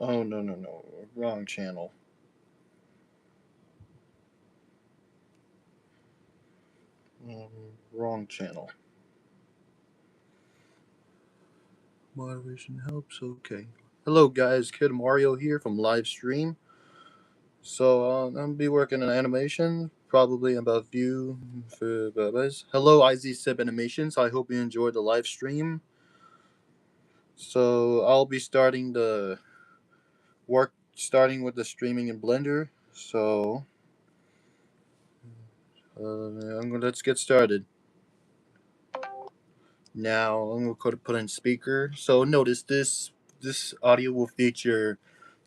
Oh, no, no, no. Wrong channel. Wrong channel. Moderation helps. Okay. Hello, guys. Kid Mario here from live stream. So I'll be working on animation, probably about few for babas. Hello, IZ Animations. I hope you enjoyed the live stream. So I'll be starting the work, starting with the streaming in Blender. So let's get started. Now I'm going to put in speaker. So notice this audio will feature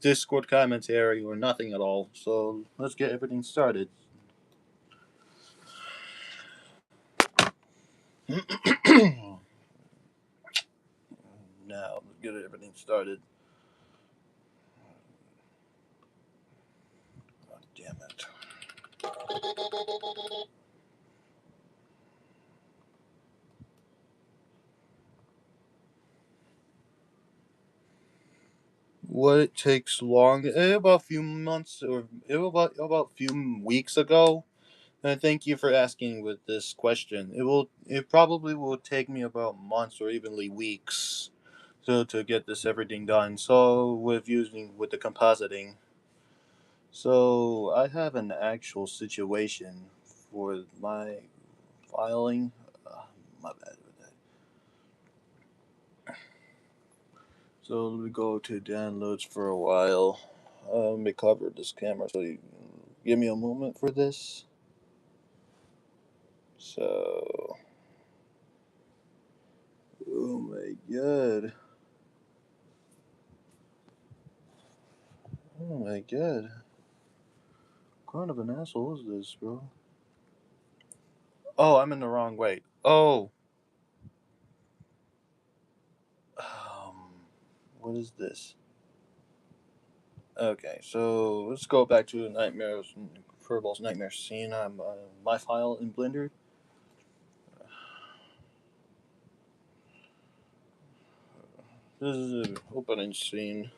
Discord commentary or nothing at all. So let's get everything started. Now let's get everything started. Oh, damn it. What it takes long? About a few months or about a few weeks ago. And thank you for asking with this question. It probably will take me about months or evenly weeks to get this everything done. So with the compositing. So I have an actual situation for my filing. My bad with that. So let me go to downloads for a while. Let me cover this camera so you give me a moment for this. So, oh my god. Oh my god. What kind of an asshole is this, bro? Oh, I'm in the wrong way. Oh. What is this? Okay, so let's go back to Nightmares, Furball's Nightmare scene. I'm my file in Blender. This is an opening scene.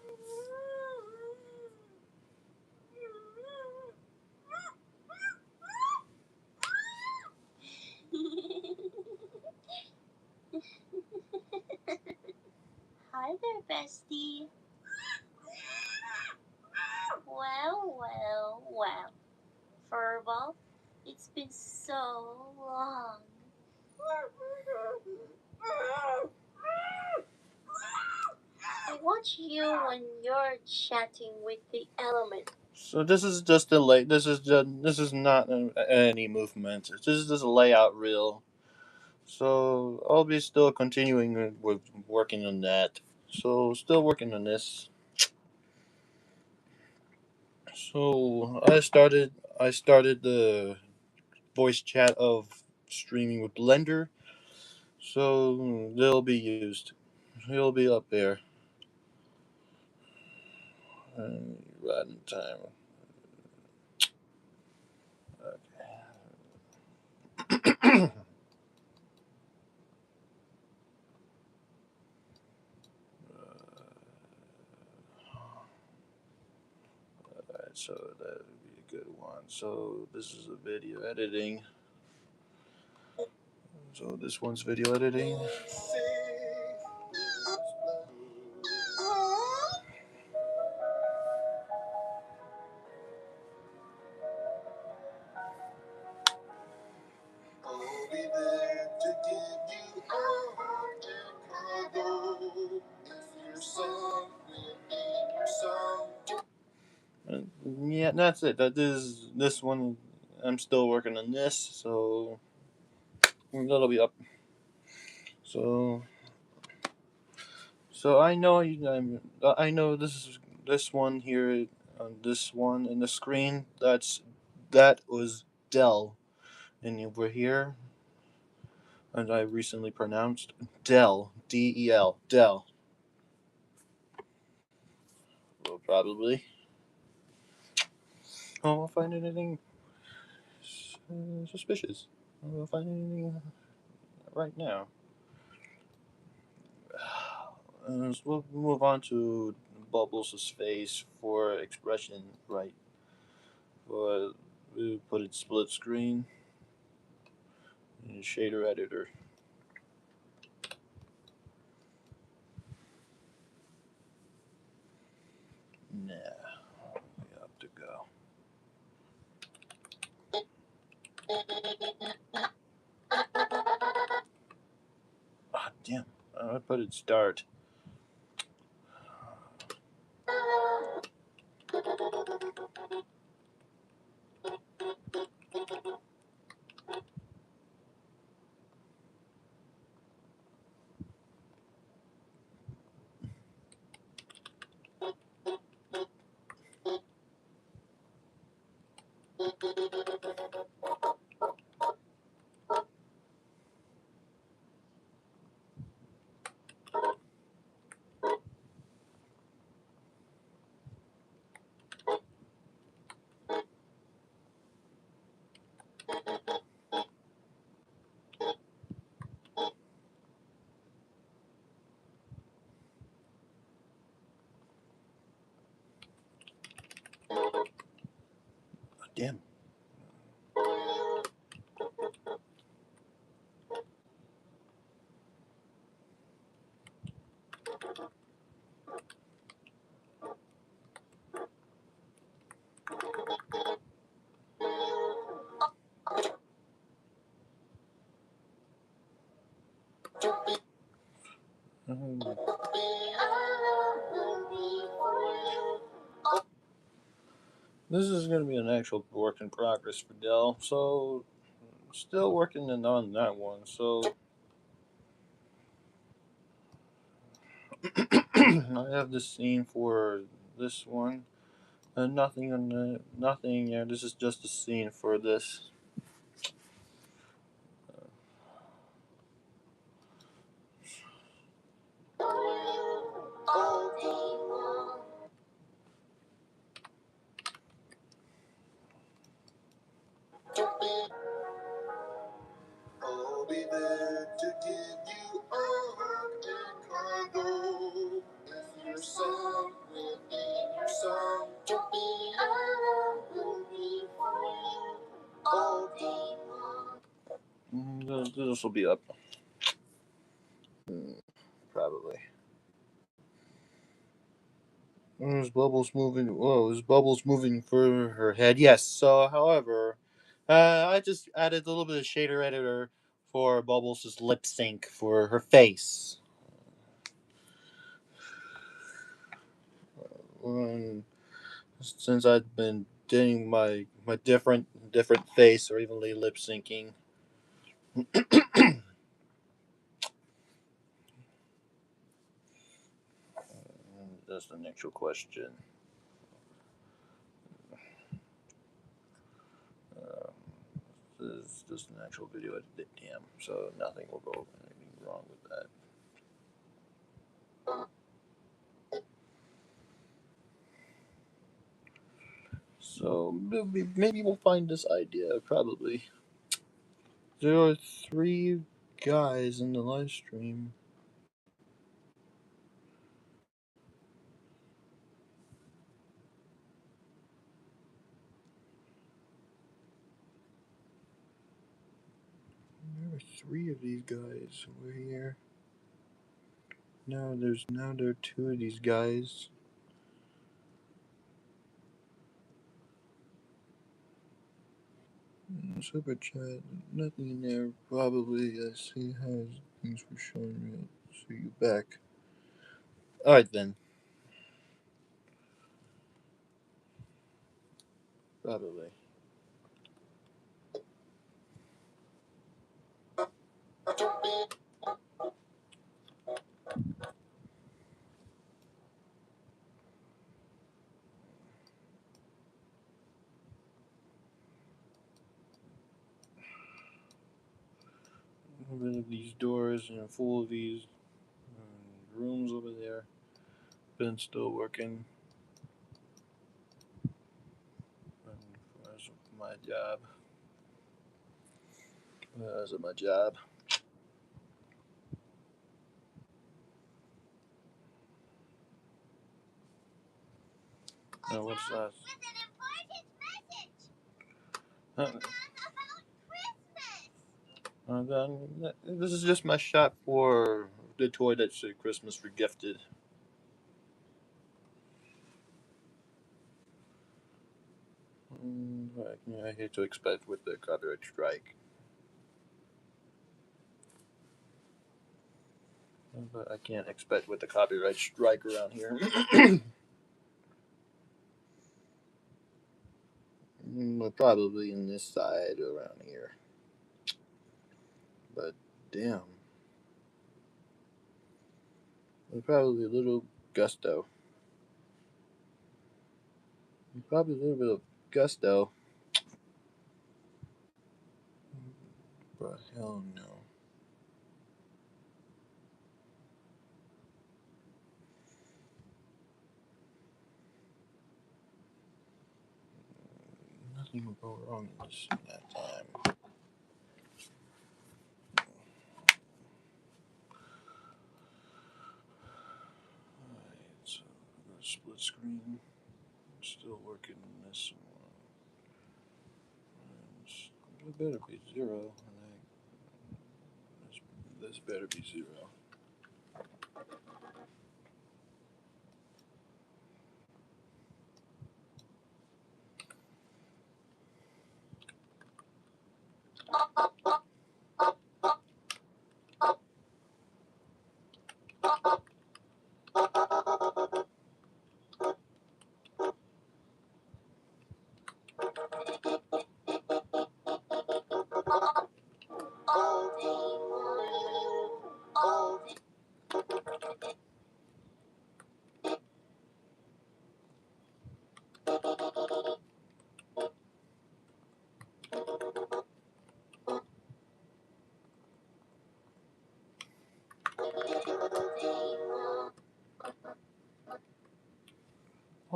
Hi there, bestie. Well. Furball, it's been so long. I watch you when you're chatting with the element. So this is just a lay. This is not any movement. This is just a layout reel. So I'll be still continuing with working on that. So still working on this. So I started the voice chat of streaming with Blender. So they'll be used. It'll be up there. Right in time. Okay. Alright, so that would be a good one. So this is a video editing. So this one's video editing. Yeah, that's it. That is this one. I'm still working on this, so that'll be up. So, so I know I know this one here, this one in the screen. That was Dell, and over here, and I recently pronounced Dell, Del, Dell. Well, probably. I won't find anything suspicious. I won't find anything right now. So we'll move on to Bubbles' face for expression right. We put it split screen in shader editor. Nah, we have to go. Ah, damn. I put it start. Ah, damn. Um, this is going to be an actual work in progress for Dell, so still working on that one. So I have this scene for this one. Nothing on nothing. Yeah, this is just a scene for this. I'll be there to give you a hug and cuddle. If your song will be your song, to be alone will be for you all day long. This will be up. Probably. Is Bubbles moving? Whoa, is Bubbles moving for her head? Yes. So, however, I just added a little bit of shader editor for Bubbles' lip sync for her face. Um, since I've been doing my different face or evenly lip syncing. That's the actual question. Um, this is just an actual video edit. Damn. So nothing will go anything wrong with that. So maybe we'll find this idea. Probably. There are 3 guys in the live stream. There are 3 of these guys over here. Now there are 2 of these guys. Super chat, nothing in there. Probably I see how things were showing me. I'll see you back. Alright then. Probably. Rid of these doors and full of these rooms over there. Been still working. That's my job. That's my job. what's that? This is just my shot for the toy that said Christmas for gifted. I hate to expect with the copyright strike. But I can't expect with the copyright strike around here. Probably in this side around here. But damn. Probably a little gusto. Probably a little bit of gusto. But hell no. Nothing will go wrong in that time. Alright, so split screen. Still working on this one. It better be 0. This better be 0.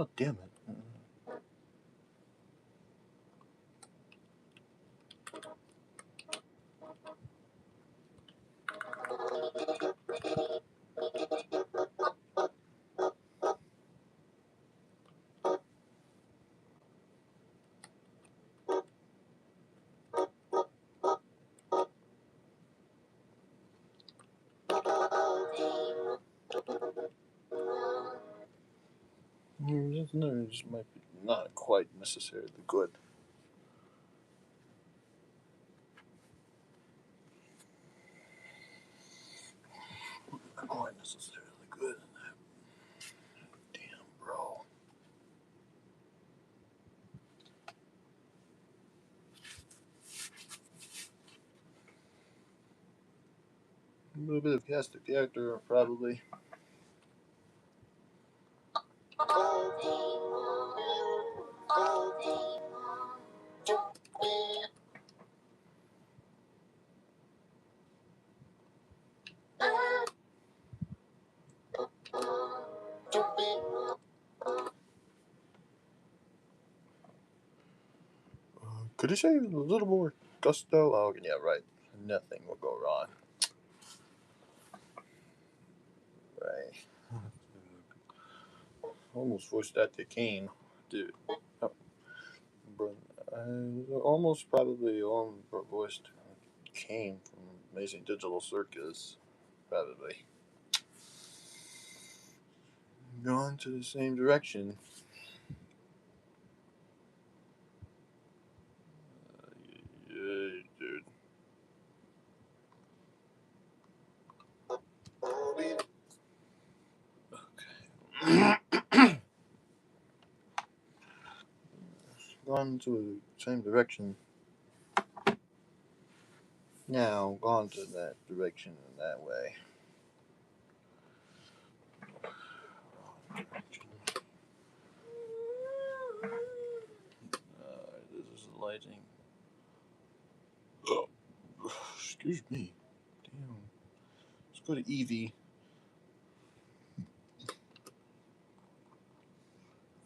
Oh, damn it. This just might be not quite necessarily good. Not quite necessarily good. Damn, bro. A little bit of cast the character, probably. Could you say a little more gusto? Oh, yeah, right. Nothing will go wrong. Right. Almost voiced that to Kane. Dude. Oh, bro. I almost probably voiced Kane from Amazing Digital Circus. Probably. Gone to the same direction. Yeah, dude. Okay. Gone to the same direction. Now, gone to that direction in that way. This is lighting. Oh, excuse me. Damn. Let's go to Eevee.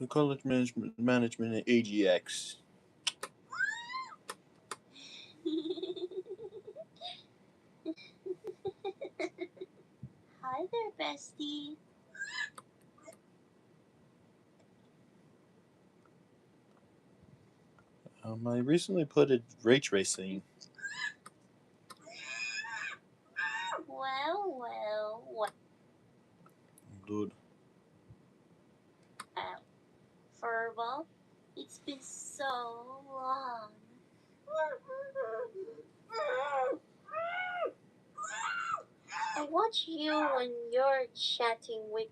The college management at AGX. Hi there, bestie. I recently put it ray tracing. Well. Dude. Furball, it's been so long. I watch you when you're chatting with.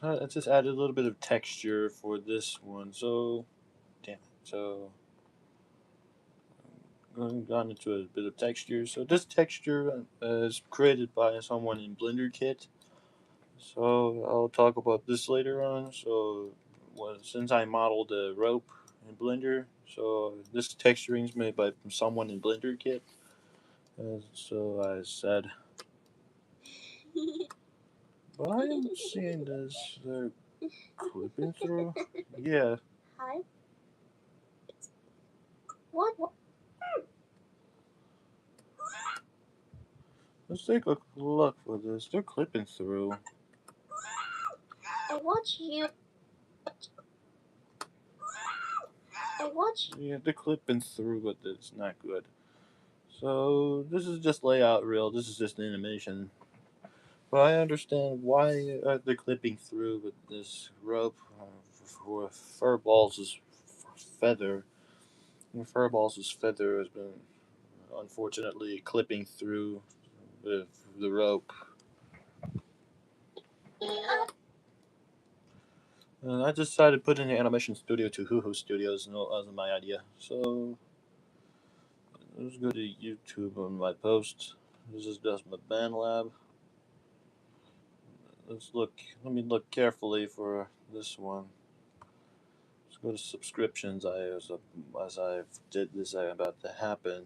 I just added a little bit of texture for this one. So, damn it. So, gone into a bit of texture. So, this texture is created by someone in Blender Kit. So, I'll talk about this later on. So, since I modeled a rope in Blender, so this texturing is made by someone in Blender Kit. So, I said, but I am seeing this. They're clipping through. Yeah. Hi. What? Let's take a look for this. They're clipping through. I watch you. I watch. Yeah, they're clipping through, but it's not good. So this is just layout real. This is just animation. But I understand why they're clipping through with this rope for Furballs' feather. And Furballs' feather has been unfortunately clipping through with the rope. And I decided to put in the animation studio to Hoo Hoo Studios, and that was my idea. So let's go to YouTube on my post. This is just my band lab. Let's look. Let me look carefully for this one. Let's go to subscriptions. As I did this, I about to happen.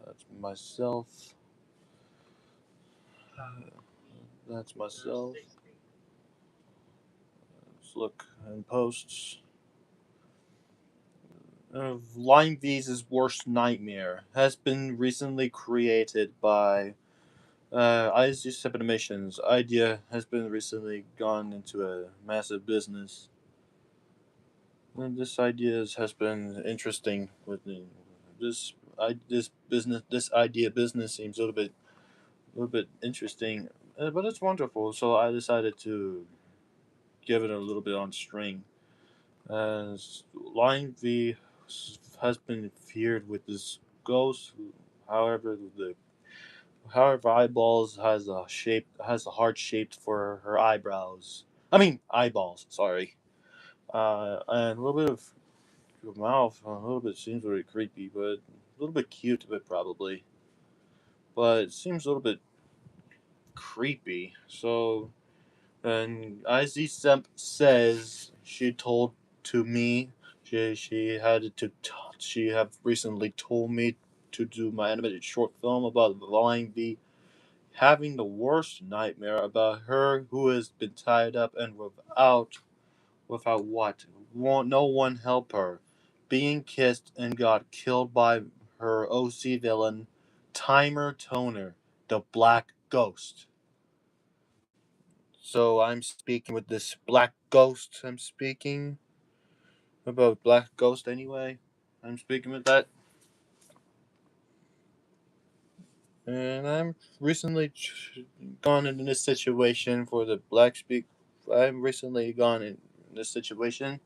That's myself. That's myself. Let's look in posts. Line V's worst nightmare has been recently created by ISG7 Emissions. Idea has been recently gone into a massive business. And this has been interesting with me. This idea business seems a little bit interesting, but it's wonderful. So I decided to give it a little bit on string. As Line V has been feared with this ghost. However, the however eyeballs has a heart shaped for her eyebrows. I mean eyeballs. Sorry. And a little bit of your mouth. A little bit seems very creepy, but a little bit cute, but probably. But it seems a little bit creepy. So, and IZ Semp says she told to me she had to she have recently told me to do my animated short film about Line V having the worst nightmare about her who has been tied up and without what? Won't no one help her. Being kissed and got killed by her OC villain, Timer Toner, the Black Ghost. So I'm speaking with this Black Ghost. I'm speaking about Black Ghost anyway. I'm speaking with that. And I'm recently gone in this situation for the Black Speak. I'm recently gone in this situation.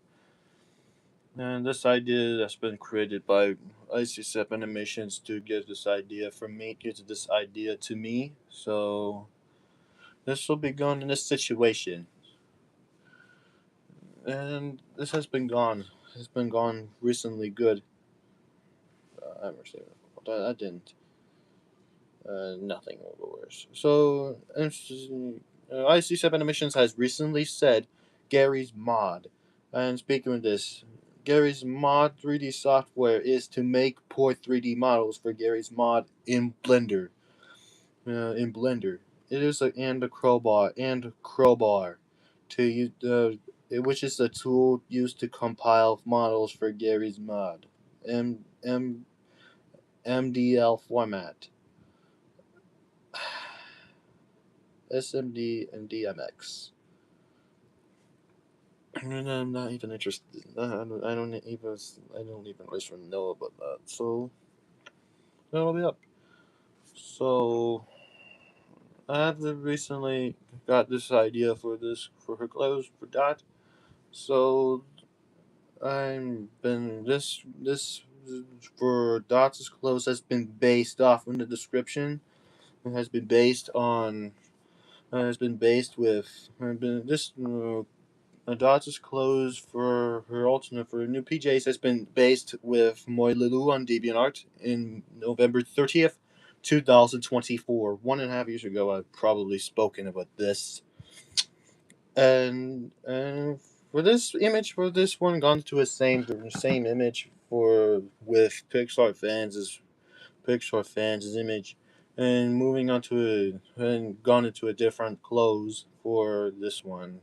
And this idea that's been created by IC7 Animations to give this idea from me, gives this idea to me. So this will be gone in this situation. And this has been gone. It's been gone recently good. I understand. I didn't. Nothing over worse. So, IC7 Emissions has recently said Gary's mod. And speaking of this, Gary's mod 3D software is to make poor 3D models for Gary's mod in Blender. It is a crowbar to use, which is a tool used to compile models for Gary's mod. M, M, MDL format. SMD, and DMX. And I'm not even interested. I don't even wish to know about that. So that'll be up. So I have recently got this idea for her clothes for Dot. So I'm been this for Dot's clothes has been based off in the description. It has been based on has been based with been this Dot's clothes for her alternate for her new PJs has been based with Moi Lilu on DeviantArt in November 30th, 2024. 1.5 years ago, I've probably spoken about this. And for this image, for this one, gone to the same image for with Pixar fans' image, and moving on to and gone into a different clothes for this one.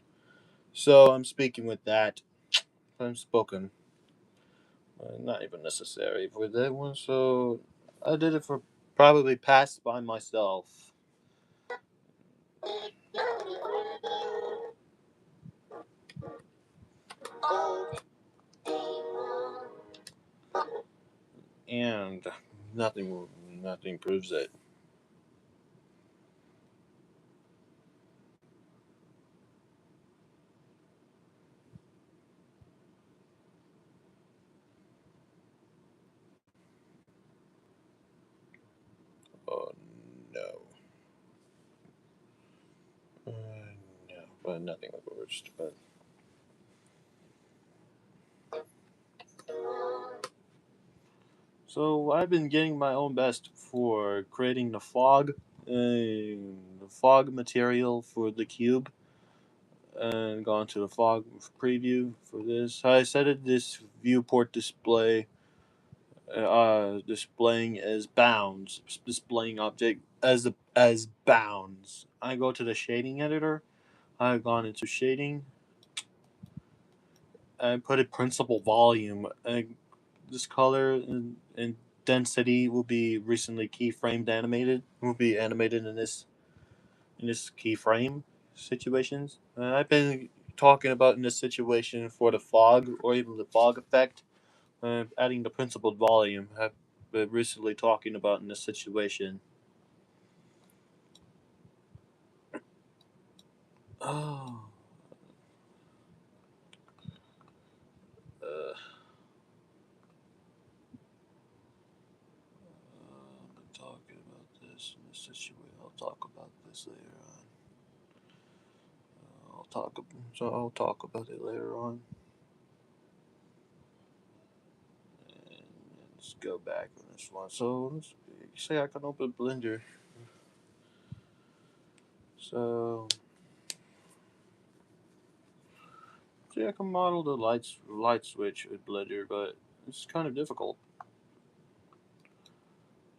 So I'm speaking with that. I'm spoken. Not even necessary for that one. So I did it for probably passed by myself. And nothing proves it. Oh no. Uh, no, but nothing works. But so I've been getting my own best for creating the fog material for the cube, and gone to the fog preview for this. I set it this viewport display, displaying as bounds, displaying object as bounds. I go to the shading editor. I've gone into shading. I put a principal volume. This color and density will be recently keyframed animated. Will be animated in this keyframe situations. I've been talking about in this situation for the fog or even the fog effect. Adding the principled volume. I've been recently talking about in this situation. Oh, uh, I've been talking about this in this situation. I'll talk about this later on. I'll talk about it later on. And let's go back on this one. So let's say I can open Blender. So see, I can model the light switch with Blender, but it's kind of difficult.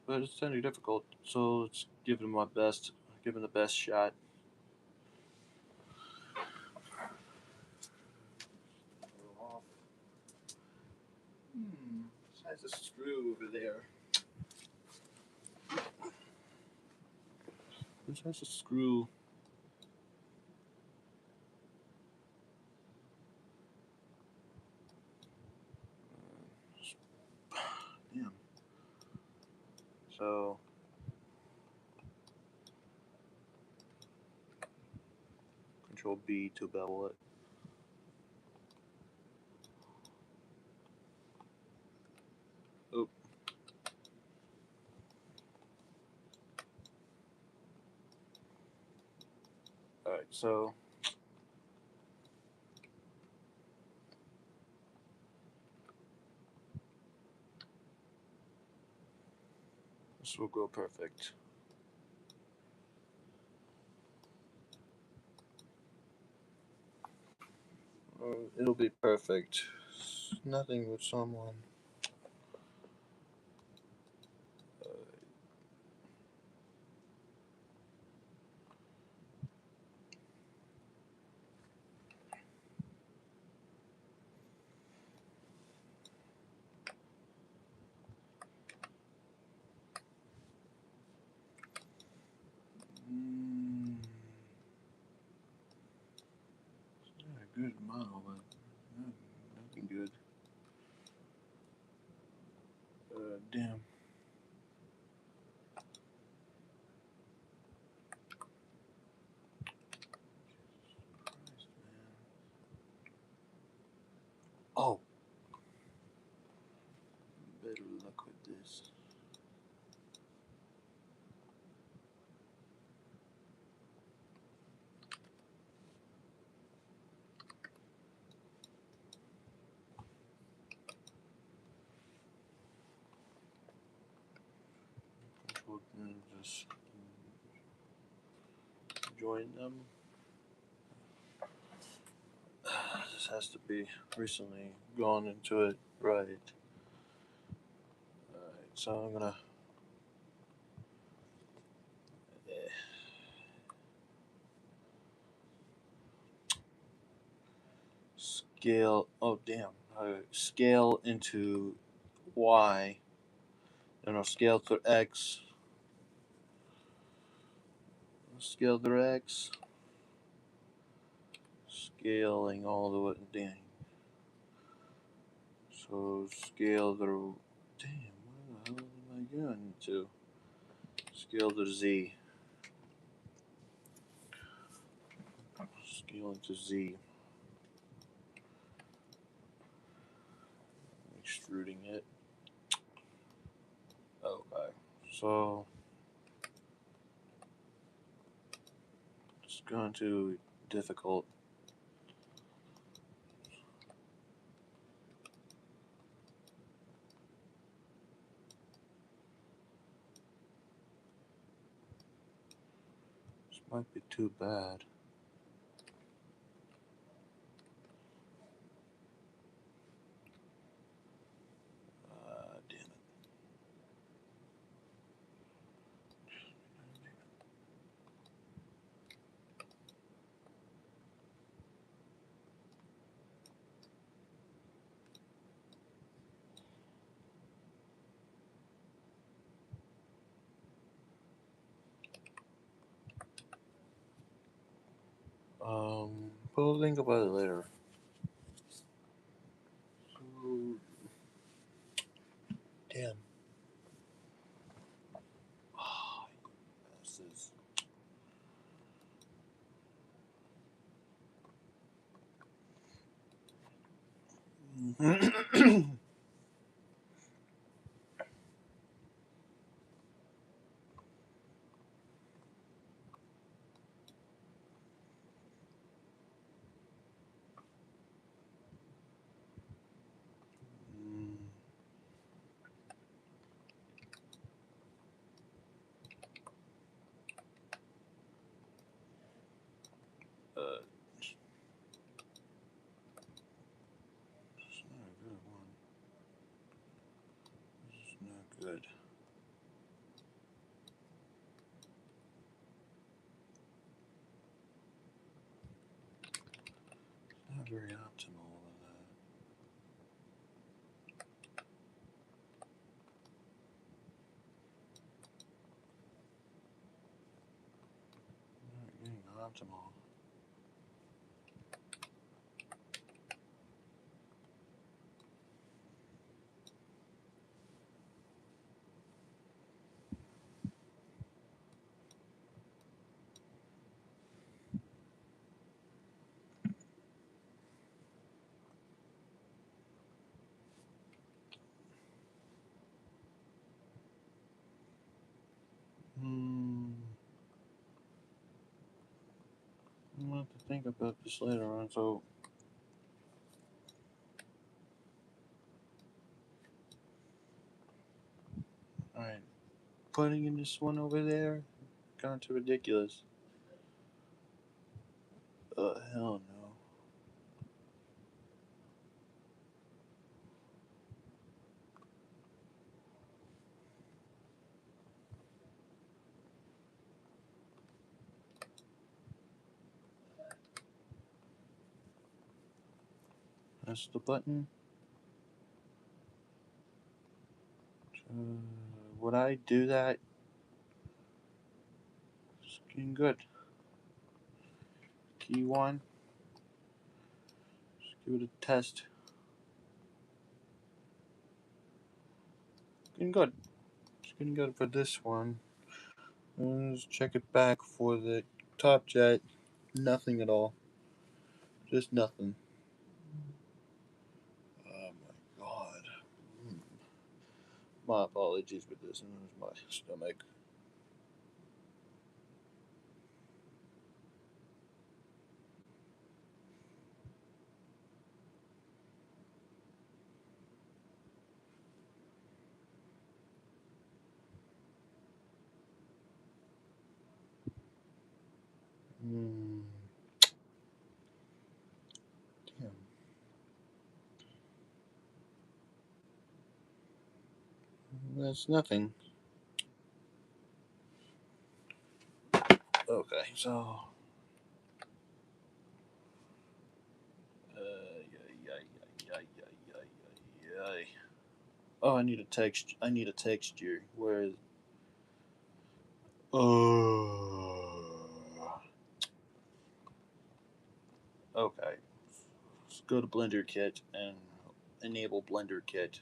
But it's kind of difficult. So let's give it my best. Give it the best shot. Has a screw over there. This has a screw. Damn. So Control B to bevel it. Oh, all right. So this will go perfect. It'll be perfect. Nothing with someone. Mm. Damn. Christ, man. Oh. Better luck with this. Just join them. This has to be recently gone into it right. Alright, so I'm gonna scale. Oh damn! Scale into Y. Then I'll scale to X. Scale to X. Scaling all the way. Dang. So scale to. Damn. What the hell am I going to? Scale to Z. Scale into Z. Extruding it. Okay. So it's going to difficult. This might be too bad. Damn it. We'll think about it later. So, damn. Oh, this is. This is not a good one. This is not good. It's not very optimal with that. Not getting optimal. I'm gonna have to think about this later on. So, alright. Putting in this one over there, kind of ridiculous. Hell no. That's the button. Would I do that? It's getting good. Key one. Let's give it a test. Looking good. It's looking good for this one. Let's check it back for the top jet. Nothing at all. Just nothing. Oh my god. Mm. My apologies for this. My stomach. Mm. Damn. That's nothing. Okay, so. Oh, I need a text. I need a texture. Where is? Oh. Okay. Let's go to Blender Kit and enable Blender Kit.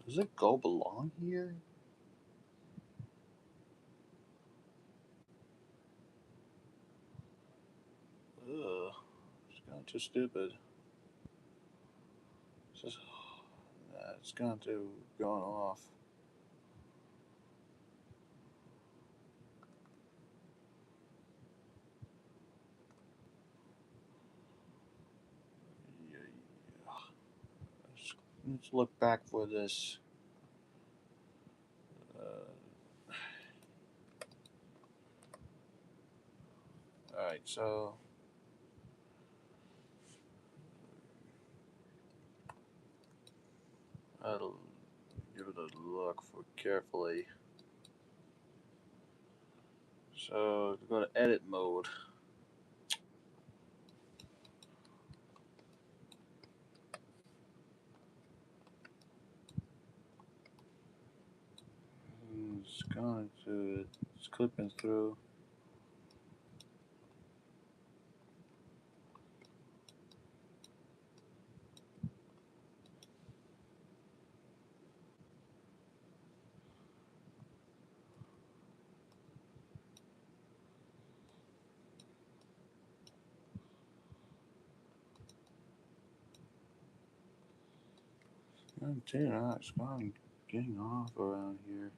Does it go belong here? Ugh. It's kind of too stupid. It's just, it's kind of going off. Yeah, yeah. Let's look back for this. Alright, so I'll give it a look for carefully. So go to edit mode. It's going to it's clipping through. I'm telling you, it's going getting off around here.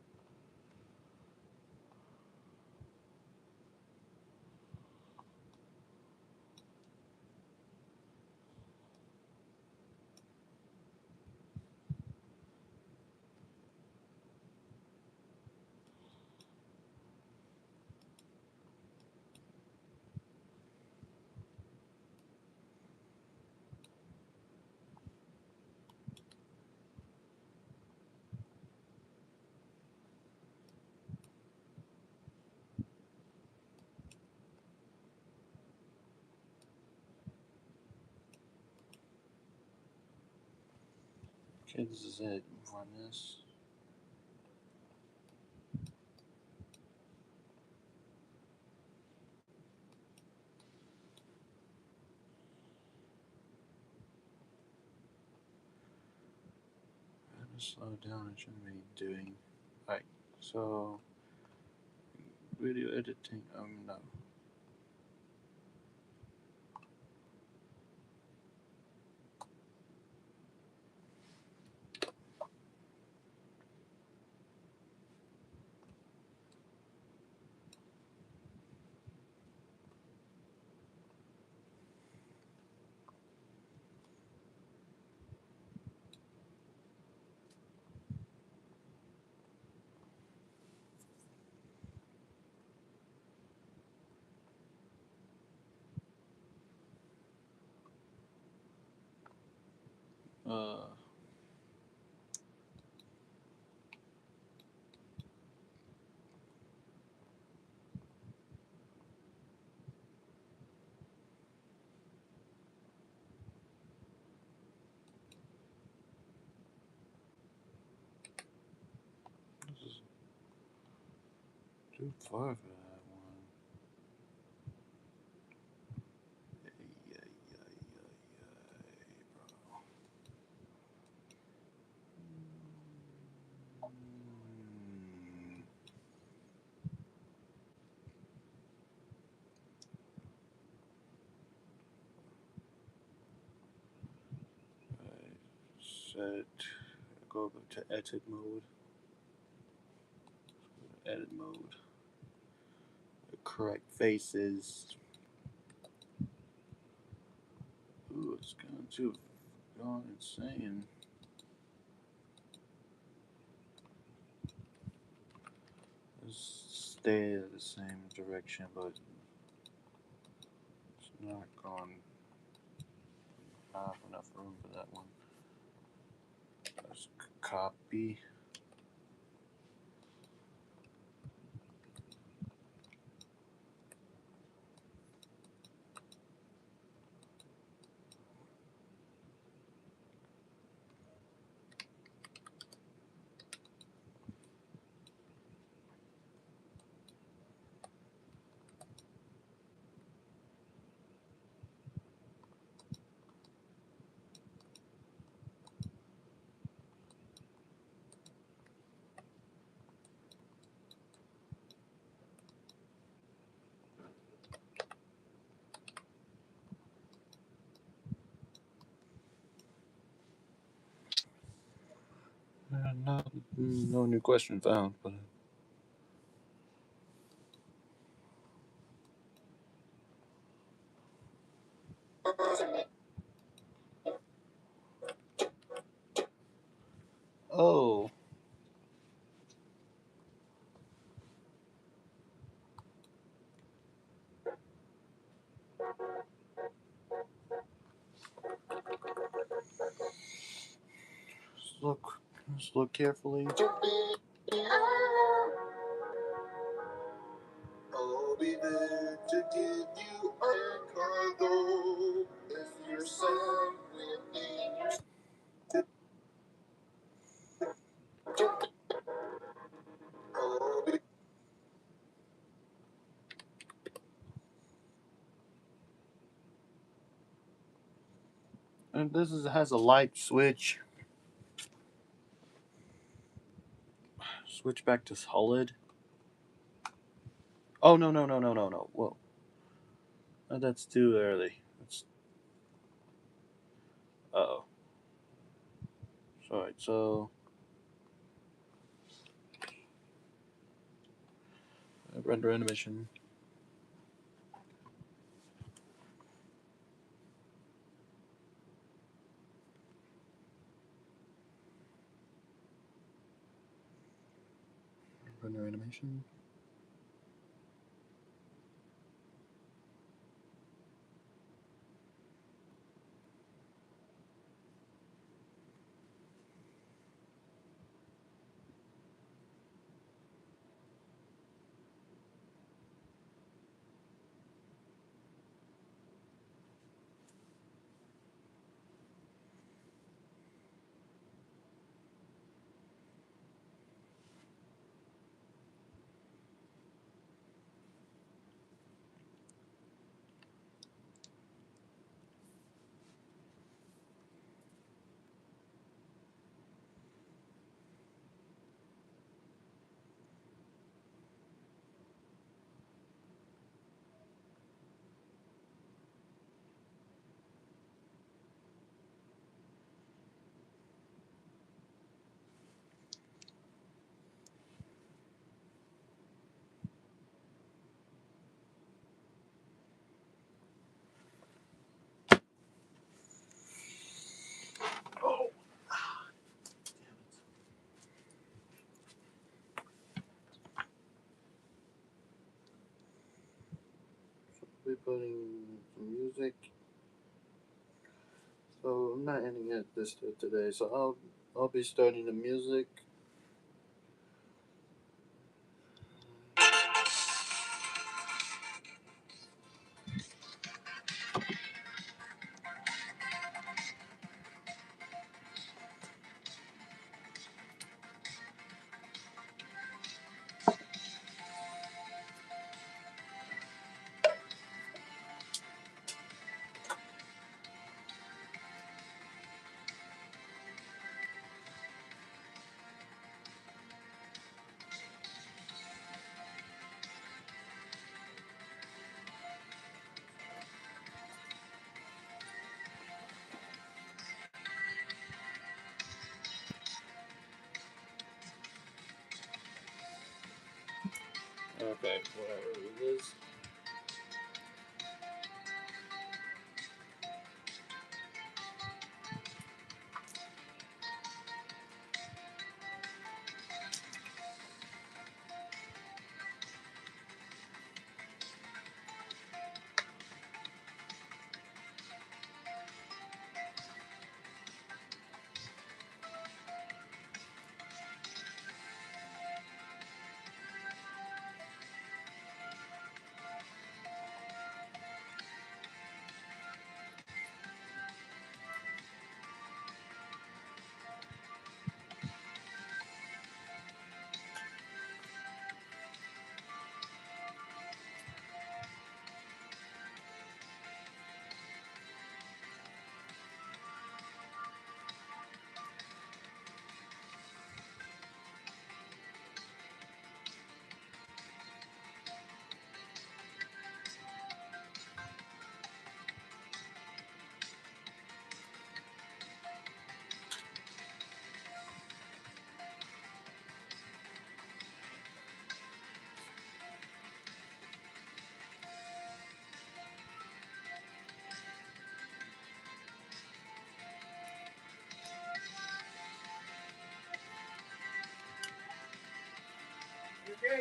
Okay, this is it. Run this. Let me slow down. I shouldn't be doing. Alright, so video editing. No. Uh. This is too far for that one. Yeah, yeah, yeah, yeah, yeah, bro. Edit. Go to edit mode. Edit mode. Correct faces. Ooh, it's gone insane. Let's stay in the same direction, but it's not gone. I have enough room for that one. Let's copy. No new question found, but oh, let's look carefully. I'll be there to give you a cargo if your son will be. I'll be. And has a light switch. Switch back to solid. Oh no! Whoa, that's too early. That's oh. Sorry. So render animation. Render animation. Oh, we're putting some music. So I'm not ending it this today. So I'll be starting the music. Okay, whatever it is.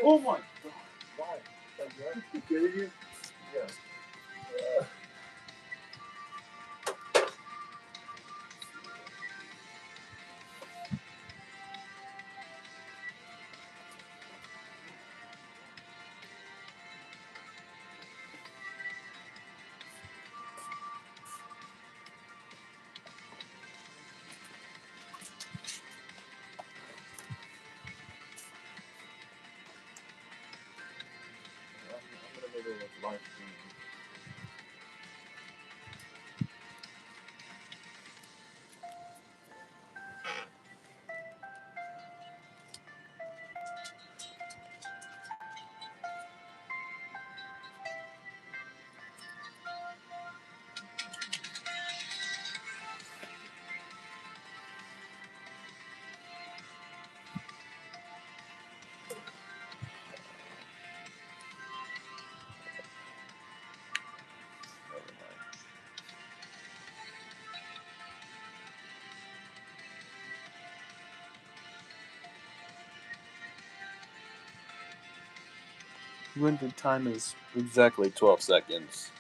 Oh my god! Why? Are you kidding me? Yeah. I'm gonna make it like live stream. When the time is exactly 12 seconds.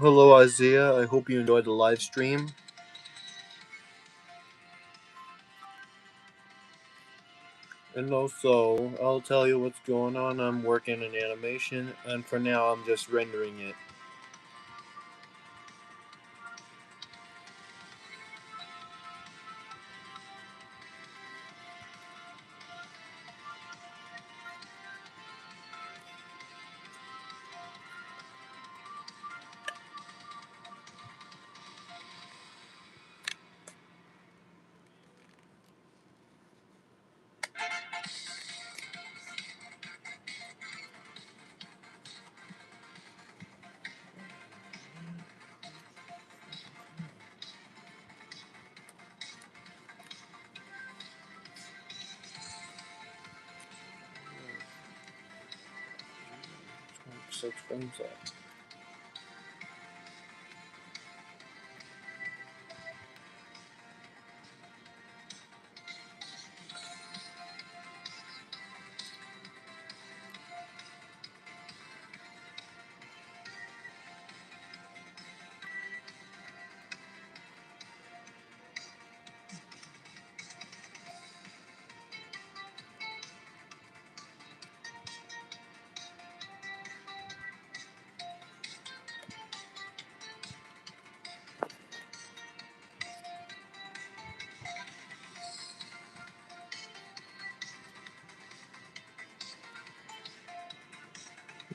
Hello, Isaiah. I hope you enjoyed the live stream. And also, I'll tell you what's going on. I'm working in animation, and for now, I'm just rendering it. Six frames up.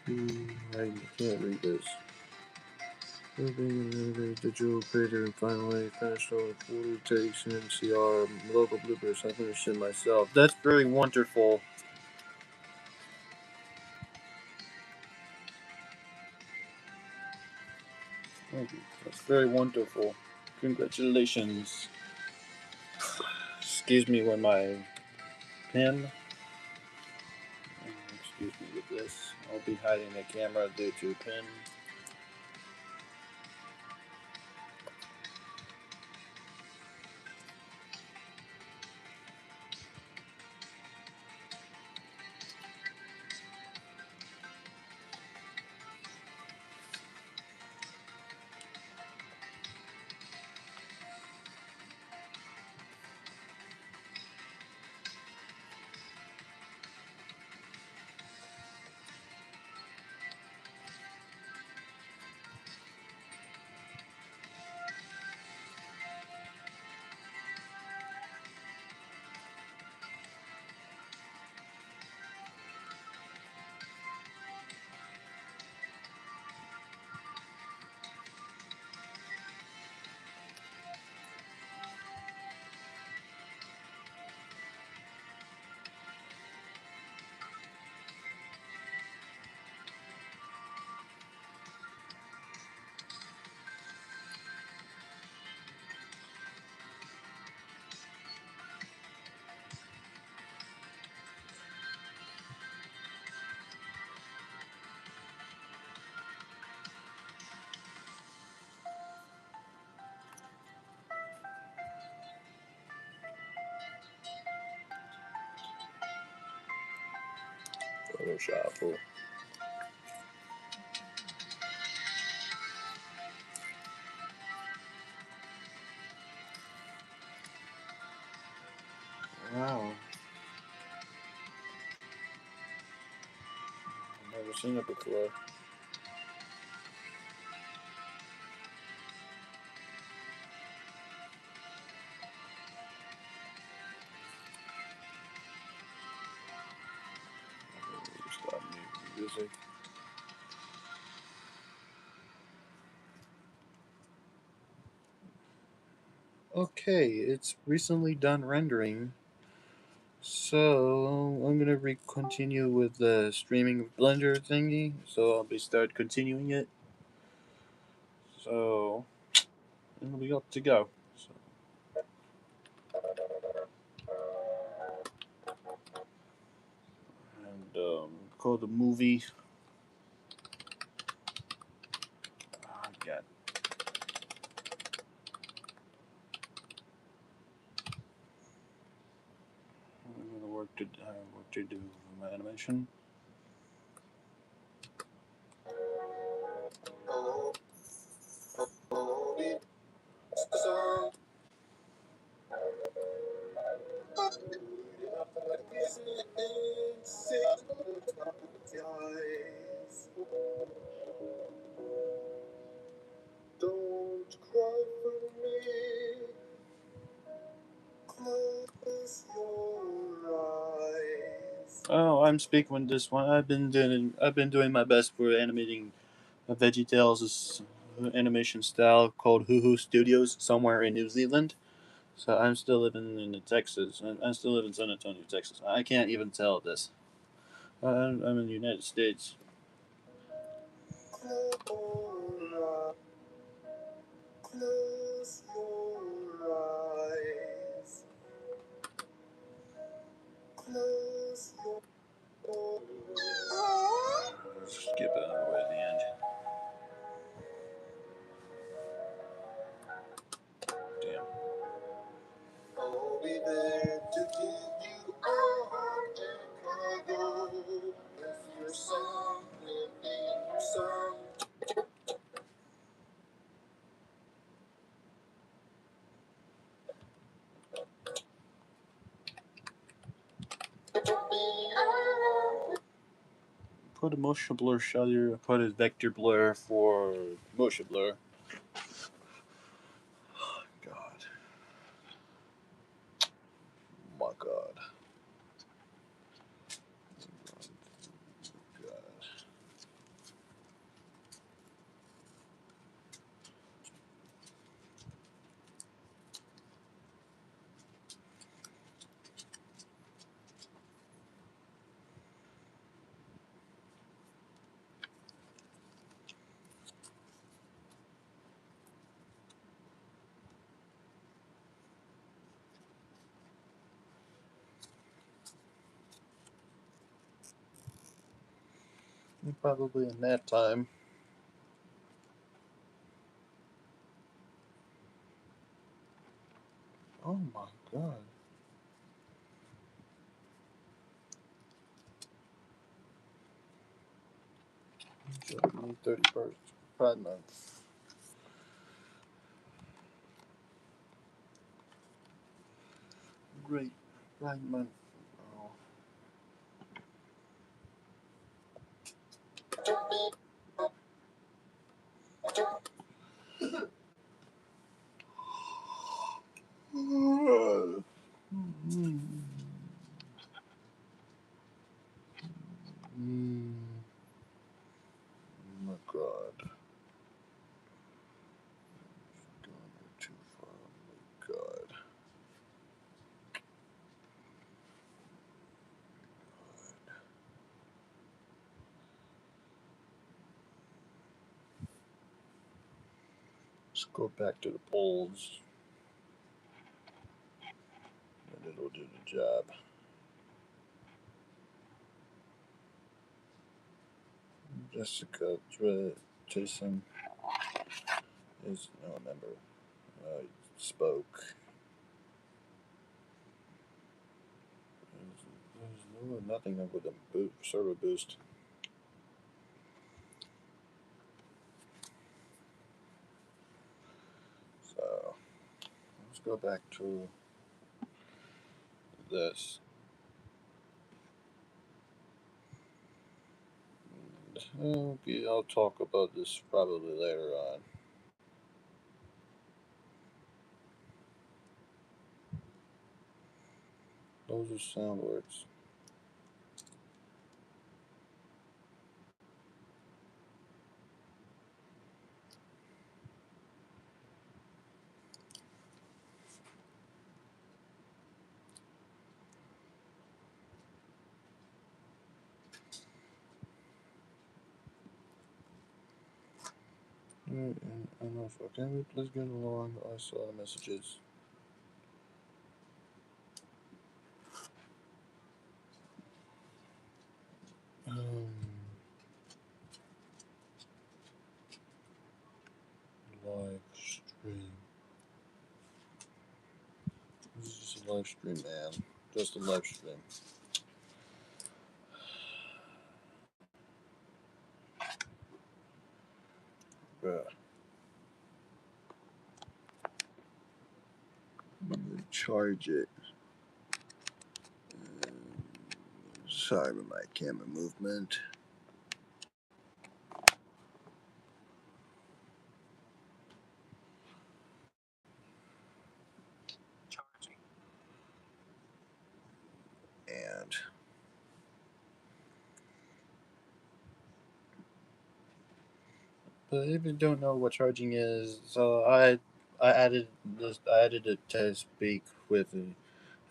I can't read this. The digital creator and finally finished all 40 takes in NCR local bloopers. I finished it myself. That's very wonderful. Thank you. That's very wonderful. Congratulations. Excuse me with my pen. Excuse me with this. I'll be hiding the camera due to pen. Photoshop. Wow. I've never seen it before. Stop music. Okay, it's recently done rendering. So I'm gonna continue with the streaming Blender thingy. So I'll be start continuing it. So it'll be up to go. So, and call the movie. Oh, God. I'm gonna work to do for my animation. Don't cry for me. Close your eyes. Oh, I'm speaking with this one. I've been doing my best for animating VeggieTales' animation style called Hoo Hoo Studios somewhere in New Zealand. So I'm still living in Texas. I still live in San Antonio, Texas. I can't even tell this. I'm in the United States. Close your eyes. Close your eyes. Skip out of the way at the end. Damn. I'll be there to give you a heart and cargo. If your song, live in your song. Put a motion blur shutter. Put a vector blur for motion blur. God. My God. God. Probably in that time. Oh my God. 31st. Pride Month. Great. Pride Month. Oh. Mm. Oh my God. Going too far. Oh my God. Let's go back to the polls. And it'll do the job. Jessica Jason is no member. Spoke. There's nothing with a server boost. So let's go back to this. Okay, I'll talk about this probably later on. Those are sound words. And I don't know if can we please get along? I saw the messages. Um, live stream. This is just a live stream, man. Just a live stream. Bruh. I'm gonna charge it. Sorry about my camera movement. And but if you don't know what charging is, so I added this. I added it to speak with.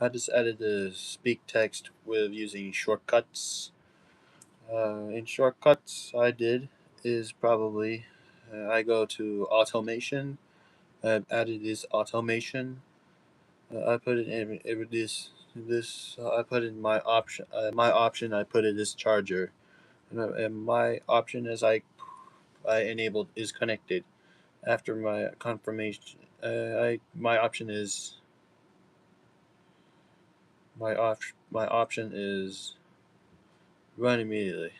I just added the speak text with using shortcuts. In shortcuts, I did is probably I go to automation. I've added this automation. I put it in this. I put in my option. My option. I put it as charger, and my option is I enabled is connected. After my confirmation, I my option is my option is run immediately.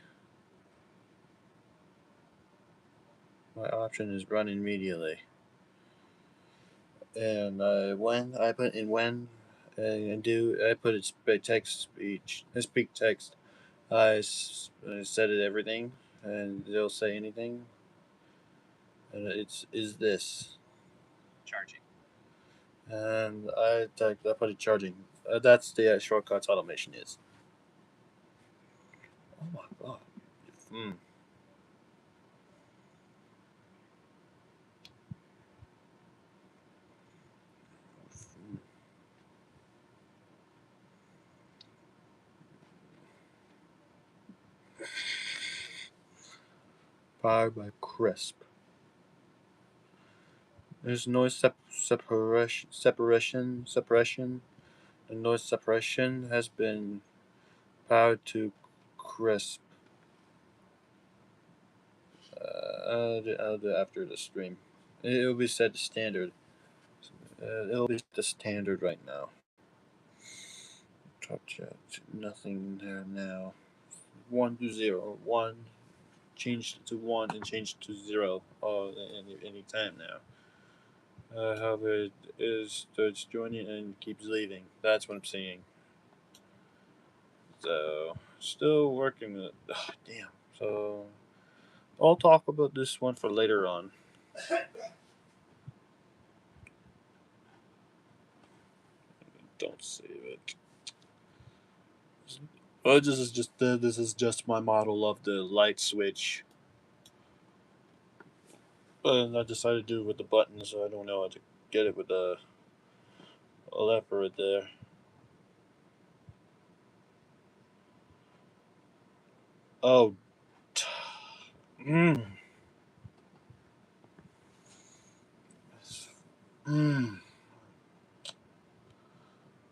My option is run immediately. And when I put in when and do I put it text speech speak text. I set it everything, and it'll say anything. And it's is this charging. And I put it charging. That's the shortcuts automation is. Oh my god. Hmm. Powered by crisp. There's noise suppression. The noise suppression has been powered to crisp. I'll do it after the stream. It'll be set to standard. It'll be the standard right now. Touch it. Nothing there now. 1 to 0. 1. Change to 1 and change to 0. Oh, any time now. However, it starts joining and keeps leaving. That's what I'm seeing. So, still working with. Oh, damn. So, I'll talk about this one for later on. Don't save it. Oh, this is just my model of the light switch. And I decided to do it with the button, so I don't know how to get it with the lever right there. Oh, mm. Mm.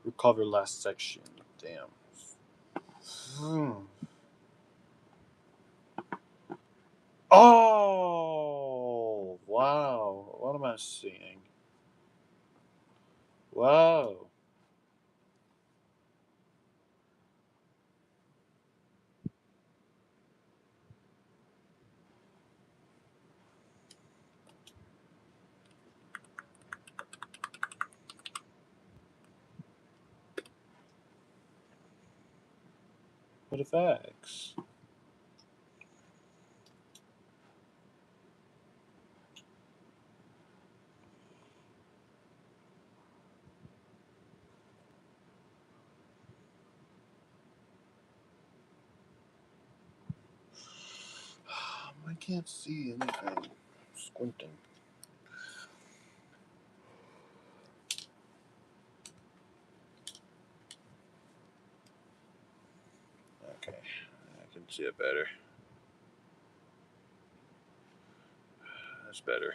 Recover last section. Damn. Mm. Oh, wow. What am I seeing? Wow. What effects? I can't see anything. Squinting. Okay, I can see it better. That's better.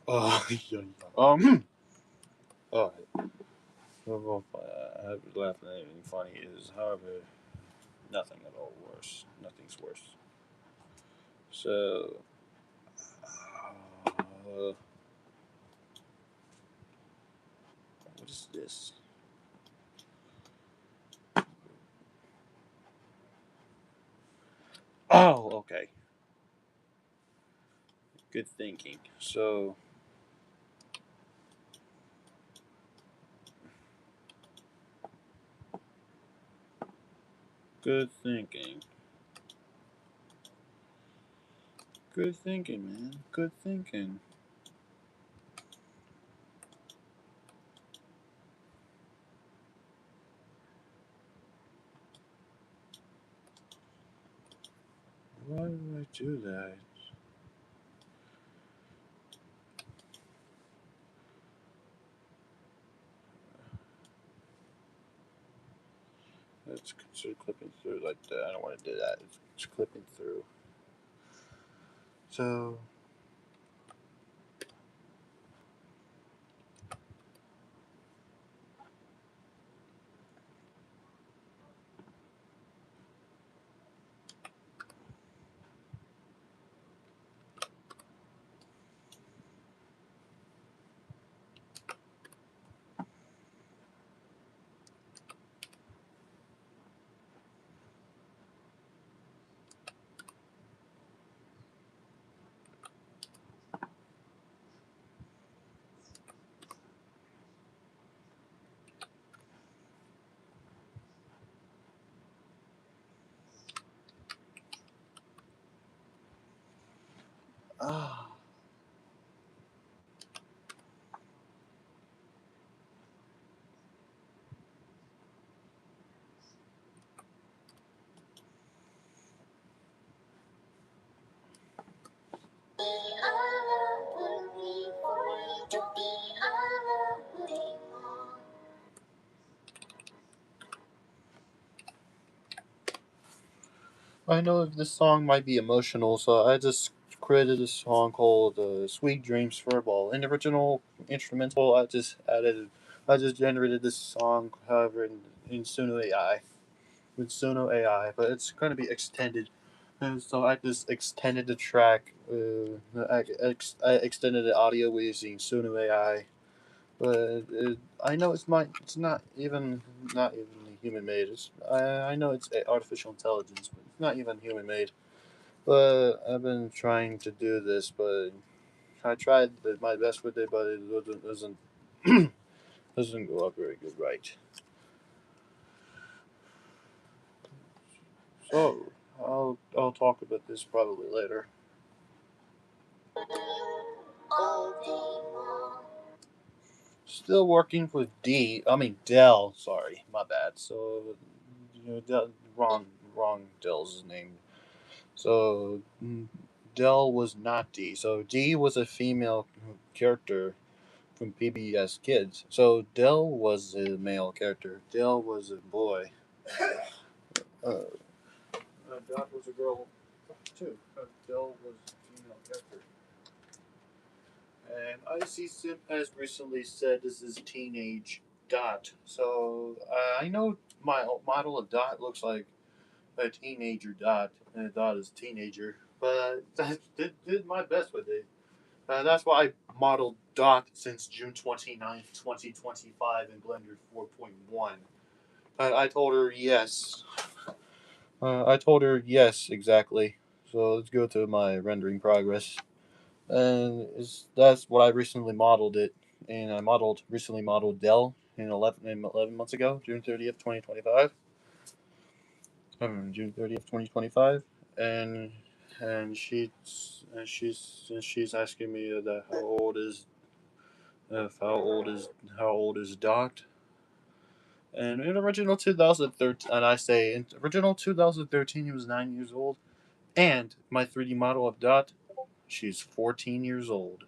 Oh, yeah, yeah. Oh, well, I have to laugh at anything funny is, however, nothing at all worse. Nothing's worse. So, this? Oh, okay. Good thinking. So, good thinking. Good thinking, man. Good thinking. Why would I do that? Let's consider clipping through like that. I don't want to do that. It's clipping through. So, ah. I know this song might be emotional, so I just created a song called "Sweet Dreams Furball." In the original instrumental, I just generated this song, however, in Suno AI with Suno AI, but it's going to be extended, and so I just extended the track. I extended the audio using Suno AI, but I know it's not even human made. I know it's artificial intelligence, but it's not even human made. But I've been trying to do this, but I tried my best with it, but it doesn't go up very good, right? So I'll talk about this probably later. Still working with Dell. Sorry, my bad. So, wrong Dell's name. So, Dell was not D. So D was a female character from PBS Kids. So Dell was a male character. Dell was a boy. Uh, Dot was a girl too. Dell was a female character. And IC Sim has recently said this is teenage Dot. So I know my model of Dot looks like a teenager Dot, and Dot is a teenager. But I did my best with it. That's why I modeled Dot since June 29th, 2025 in Blender 4.1. I told her yes. I told her yes, exactly. So let's go to my rendering progress. And that's what I recently modeled it. And I recently modeled Dell in 11 months ago, June 30th, 2025. June 30th, 2025. And she's asking me that how old is Dot. And in original 2013, and I say in original 2013, he was 9 years old. And my 3D model of Dot, she's 14 years old.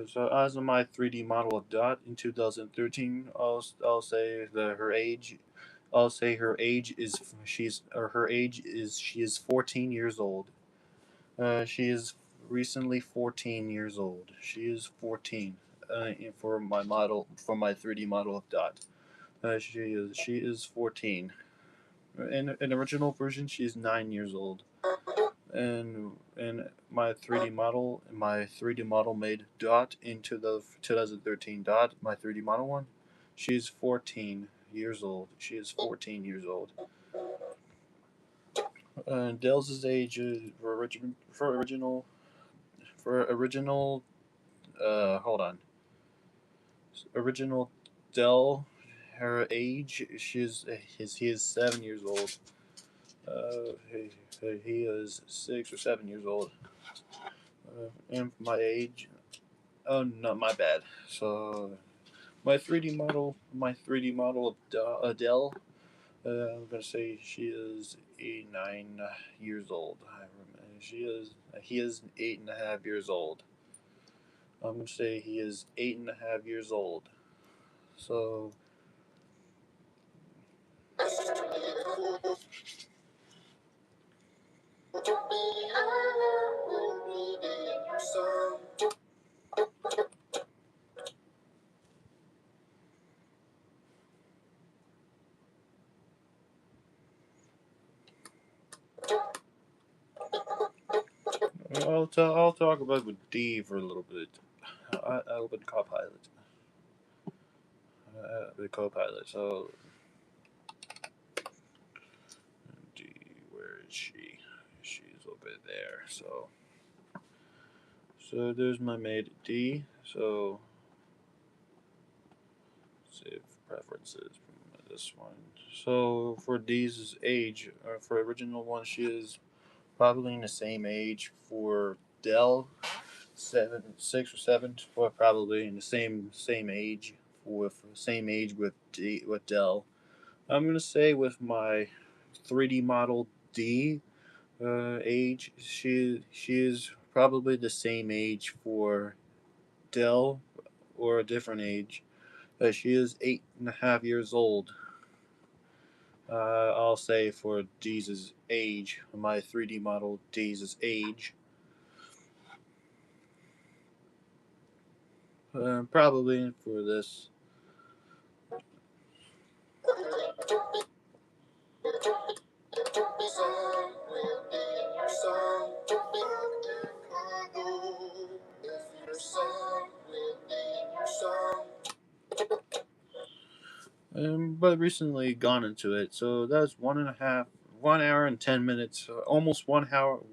So as of my 3D model of Dot in 2013, I'll say that her age. I'll say her age is she is 14 years old. She is recently 14 years old. She is 14. For my model for my 3D model of Dot. She is 14. In original version, she is 9 years old. and my 3D model made Dot into the 2013 Dot. My 3D model one, she's 14 years old. She is 14 years old. Dell's age for original. Hold on. Original Dell, her age, he is 7 years old. He is 6 or 7 years old. And my age. Oh no, my bad. So my 3D model of Adele. I'm gonna say she is 9 years old. She is. He is 8.5 years old. I'm gonna say he is 8.5 years old. So I'll talk about with D for a little bit. I'll be Copilot. The Copilot. So D, where is she? She's over there. So there's my maid D. So save preferences from this one. So for D's age, or for original one, she is probably in the same age for Dell, 6 or 7, or probably in the same age with Dell. I'm gonna say with my 3D model D age, she is probably the same age for Dell or a different age. She is 8.5 years old. I'll say for D's age, my 3D model D's age. Probably for this. But recently gone into it, so that's 1 hour and 10 minutes, almost 1 hour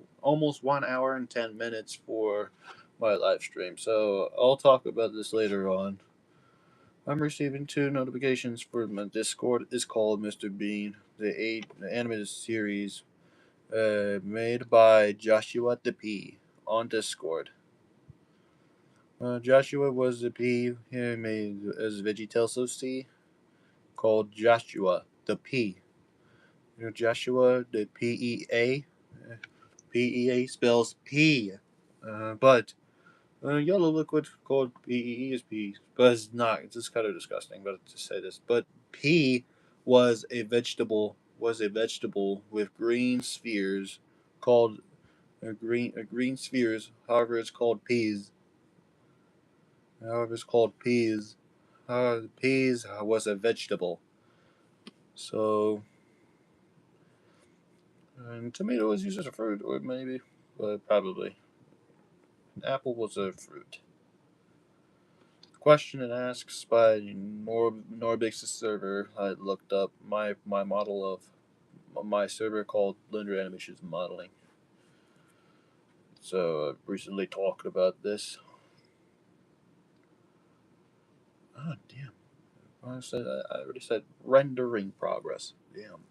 and 10 minutes for my live stream. So I'll talk about this later on. I'm receiving two notifications for my Discord. It's called Mr. Bean, the animated series, made by Joshua the P on Discord. Joshua was the P he made as VeggieTales C, called Joshua the P. Joshua the PEA. PEA spells P. But yellow liquid called PEE is P. But it's not. It's just kind of disgusting. But to say this, but P was a vegetable with green spheres called green spheres. However, it's called peas. However, it's called peas. Peas was a vegetable. So, and tomato was used as a fruit, or maybe, but probably. An apple was a fruit. Question and asks by Norbix's server. I looked up my model of my server called Blender Animations Modeling. So I recently talked about this. Oh damn! I already said rendering progress. Damn.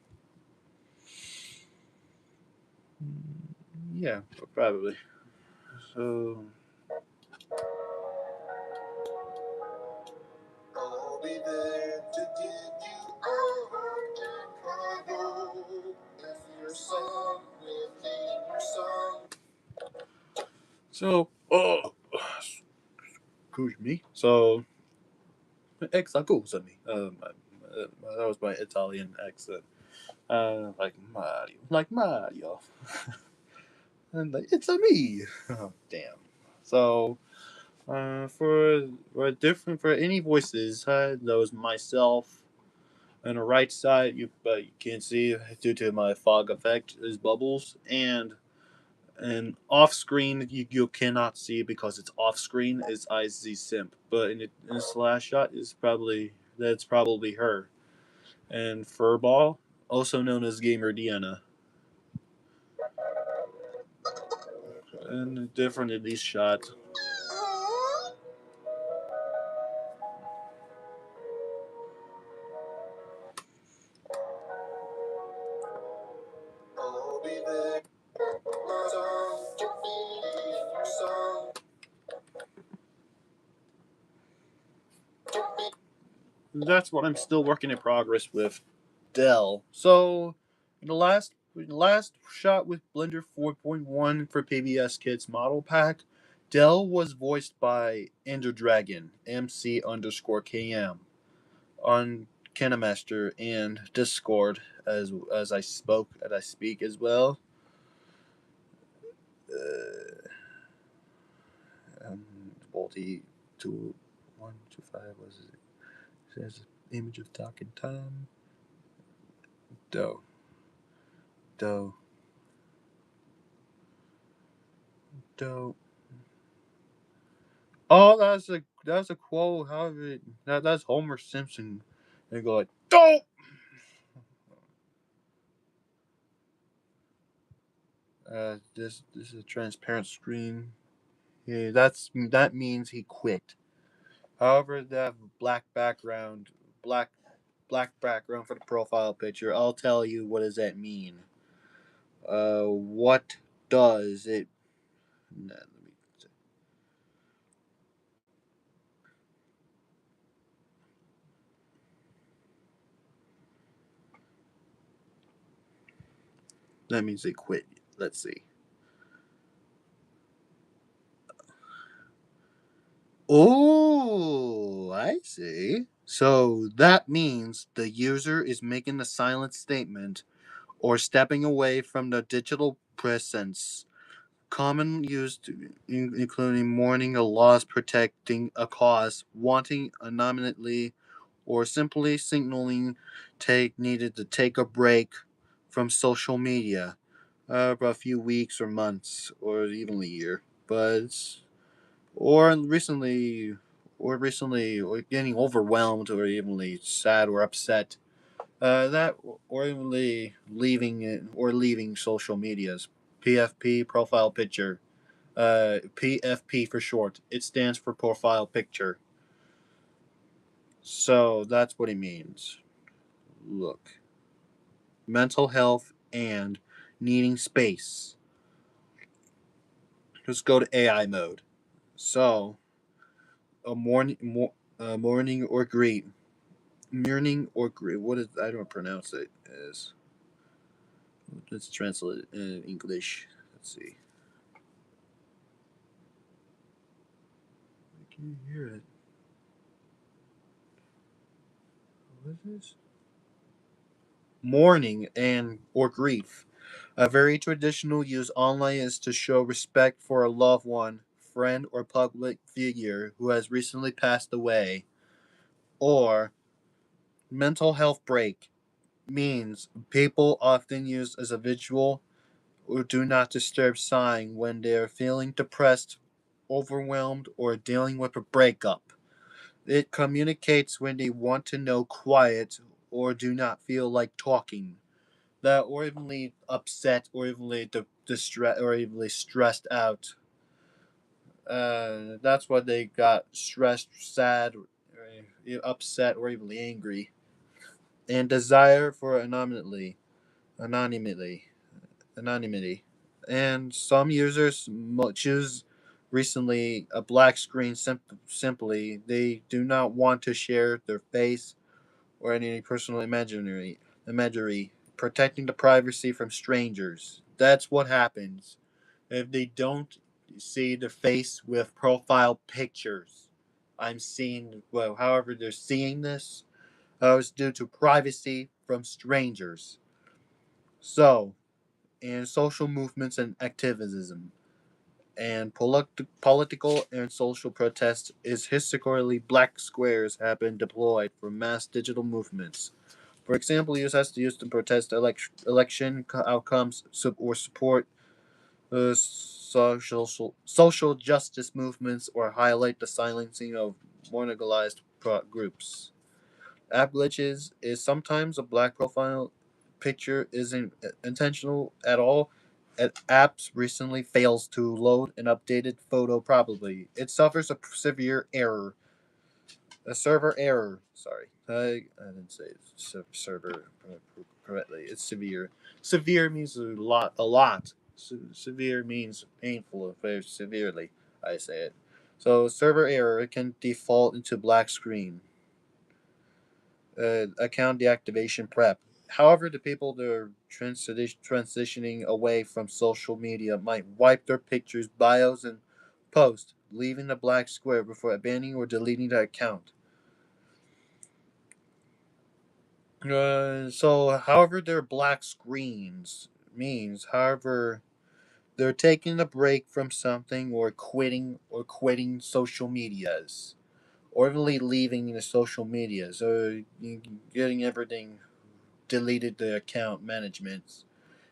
Yeah, probably. So I'll be there to give you a hug and cuddle if your son within your song. So, excuse me. So, excusami. That was my Italian accent. Like Mario, and like it's a me. Oh, damn. So, for any voices, that was myself. On the right side, you can't see due to my fog effect is bubbles, and And off screen, you cannot see because it's off screen. Is IZ Simp, but in this last shot is probably that's probably her. And Furball, also known as Gamer Deanna, and different in these shots. That's what I'm still working in progress with Dell. So, in the last shot with Blender 4.1 for PBS Kids Model Pack, Dell was voiced by Ender Dragon MC underscore KM on KineMaster and Discord as I speak as well. Um, Multi 2125 was it? Says image of talking Tom. Doe. Doe. Doe. Oh, that's a quote. However, that's Homer Simpson. They go like, "Don't." This is a transparent screen. Yeah, that means he quit. However, that black black background for the profile picture. I'll tell you what does that mean. What does it? Nah, that means they quit. Let's see. Oh, I see. So that means the user is making a silent statement or stepping away from the digital presence. Common used including mourning a loss, protecting a cause, wanting anonymity, or simply signaling take needed to take a break from social media for a few weeks or months or even a year. Or recently or getting overwhelmed or evenly sad or upset that or evenly leaving it or leaving social medias. PFP, profile picture. PFP for short, it stands for profile picture. So that's what it means. Look, mental health and needing space. Let's go to AI mode. So a morning or greet. Mourning or grief. What is? I don't pronounce it as. Let's translate it in English. Let's see. Can you hear it? What is this? Mourning and or grief. A very traditional use online is to show respect for a loved one, friend, or public figure who has recently passed away. Or mental health break means people often use as a visual or do not disturb sign when they are feeling depressed, overwhelmed, or dealing with a breakup. It communicates when they want to know quiet or do not feel like talking. That or evenly upset or evenly distressed or evenly stressed out. That's what they got stressed, sad, or upset, or evenly angry. And desire for anonymity, anonymity. And some users choose recently a black screen simply. They do not want to share their face or any personal imagery, protecting the privacy from strangers. That's what happens if they don't see the face with profile pictures. I'm seeing, well, however, they're seeing this. It's due to privacy from strangers. So, in social movements and activism, and political and social protests is historically black squares have been deployed for mass digital movements. For example, use has to use to protest election outcomes or support social justice movements or highlight the silencing of marginalized groups. App glitches is sometimes a black profile picture isn't intentional at all. Apps recently fails to load an updated photo properly. It suffers a severe error. A server error. Sorry, I didn't say server correctly. It's severe. Severe means a lot. A lot. Severe means painful. Very severely, I say it. So server error. It can default into black screen. Account deactivation prep. However, the people that are transitioning away from social media might wipe their pictures, bios, and posts, leaving a black square before abandoning or deleting the account. However, their black screens means, however, they're taking a break from something or quitting social medias or even leaving the social medias or getting everything deleted the account managements.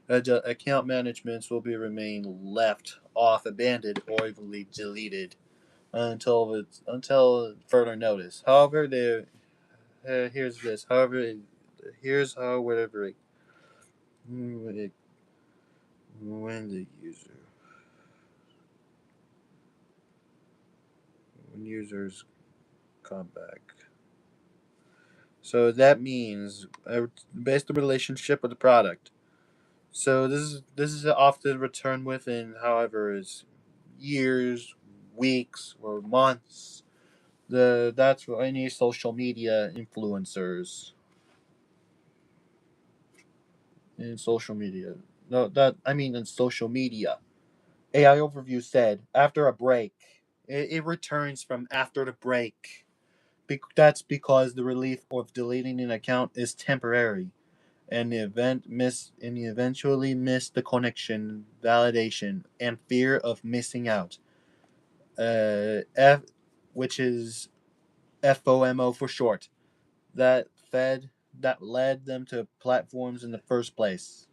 Account managements will be remain left off, abandoned, or even deleted until further notice. However, there here's this. However, here's how whatever when the user when users come back. So that means based on relationship with the product. So this is often returned within, however, is years, weeks, or months. That's for any social media influencers in social media. No, that I mean in social media. AI overview said after a break, it returns from after the break. That's because the relief of deleting an account is temporary, and the eventually miss the connection, validation, and fear of missing out. F, which is FOMO for short. That fed that led them to platforms in the first place.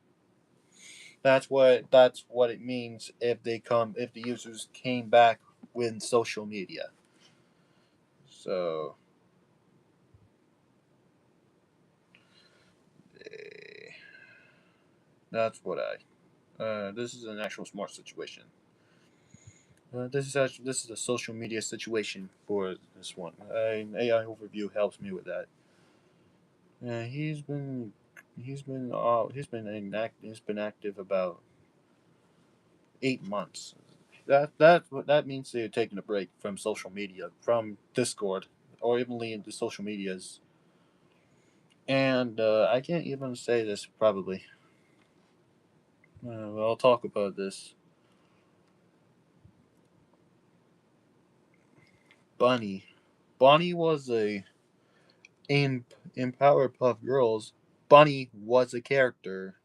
That's what it means if the users came back with social media. So eh, that's what I. This is an actual smart situation. This is a social media situation for this one. AI overview helps me with that. He's been he's been active about 8 months. That means they're taking a break from social media, from Discord, or even the social medias. And I can't even say this probably. I'll talk about this. Bunny. Bunny was in Powerpuff Girls. Bunny was a character.